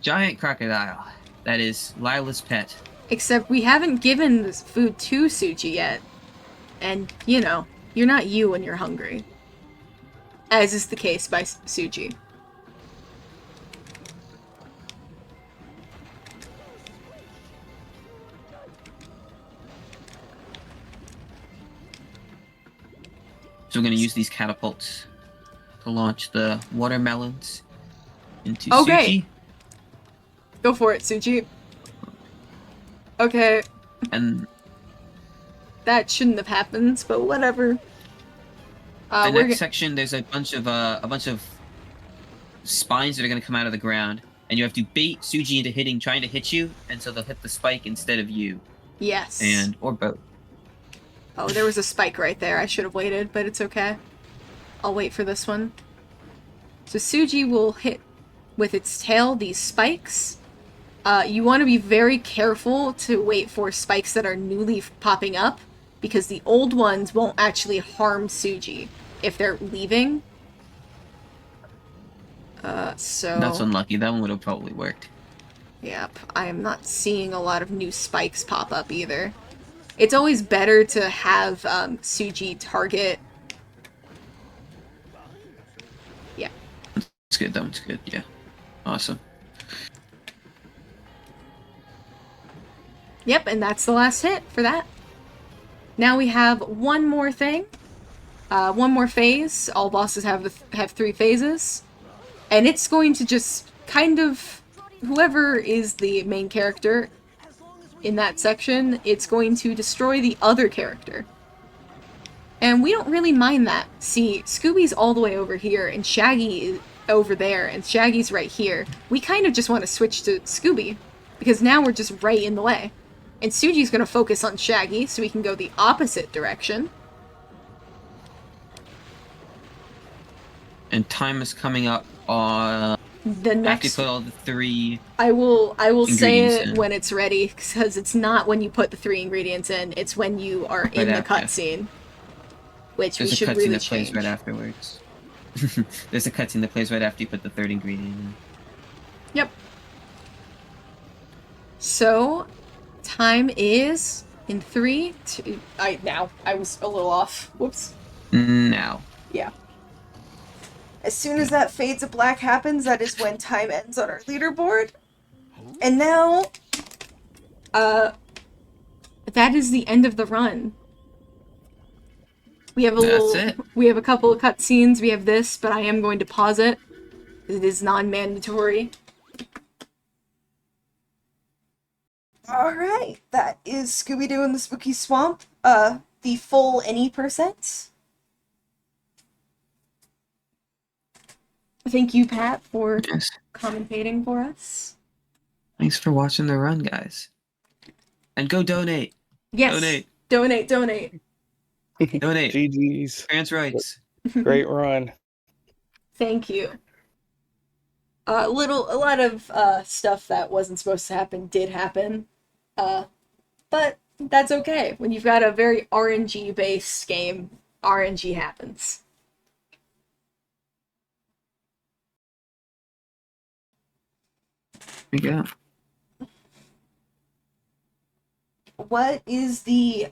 C: giant crocodile that is Lila's pet.
B: Except we haven't given this food to Suji yet. And, you know, you're not you when you're hungry. As is the case by Suji.
C: So we're going to use these catapults to launch the watermelons into
B: Okay.
C: Suji.
B: Go for it, Suji. Okay.
C: And
B: that shouldn't have happened, but whatever.
C: The
B: We're
C: next section, there's a bunch of spines that are gonna come out of the ground, and you have to bait Suji into trying to hit you, and so they'll hit the spike instead of you,
B: yes.
C: or both.
B: Oh, there was a spike right there. I should have waited, but it's okay. I'll wait for this one. So Suji will hit with its tail these spikes. You want to be very careful to wait for spikes that are newly popping up, because the old ones won't actually harm Suji if they're leaving. So...
C: That's unlucky. That one would have probably worked.
B: Yep, I am not seeing a lot of new spikes pop up either. It's always better to have Suji target... Yeah.
C: It's good. That one's good. Yeah. Awesome.
B: Yep, and that's the last hit for that. Now we have one more thing. One more phase. All bosses have 3 phases. And it's going to just kind of... Whoever is the main character in that section, it's going to destroy the other character. And we don't really mind that. See, Scooby's all the way over here, and Shaggy is over there, and Shaggy's right here. We kind of just want to switch to Scooby, because now we're just right in the way. And Suji's going to focus on Shaggy, so we can go the opposite direction.
C: And time is coming up on...
B: The next...
C: After you put all the 3...
B: I will say it
C: in.
B: when it's ready, because it's not when you put the 3 ingredients in, it's when you are in the cutscene. Which we should really change.
C: There's a cutscene that plays right afterwards. There's a cutscene that plays right after you put the 3rd ingredient in.
B: Yep. So, time is in 3, 2... Now. I was a little off. Whoops.
C: Now.
B: Yeah. As soon as that fade to black happens, that is when time ends on our leaderboard. And now, that is the end of the run. We have we have a couple of cutscenes, we have this, but I am going to pause it. It is non-mandatory. Alright, that is Scooby-Doo in the Spooky Swamp, the full any %. Thank you, Pat, for commentating for us.
C: Thanks for watching the run, guys. And go donate.
B: Yes. Donate.
C: Donate.
A: GG's.
C: Trans rights.
A: Great run.
B: Thank you. A lot of stuff that wasn't supposed to happen did happen. But that's okay. When you've got a very RNG-based game, RNG happens.
C: There you go.
B: What is the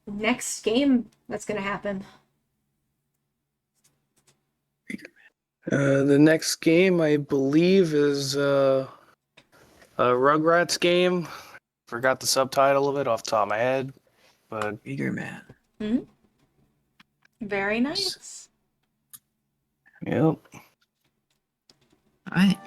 B: next game that's gonna happen?
A: The next game, I believe, is a Rugrats game. Forgot the subtitle of it off the top of my head, but
C: Bigger Man.
B: Mm-hmm. Very nice.
A: Yep.
C: All right.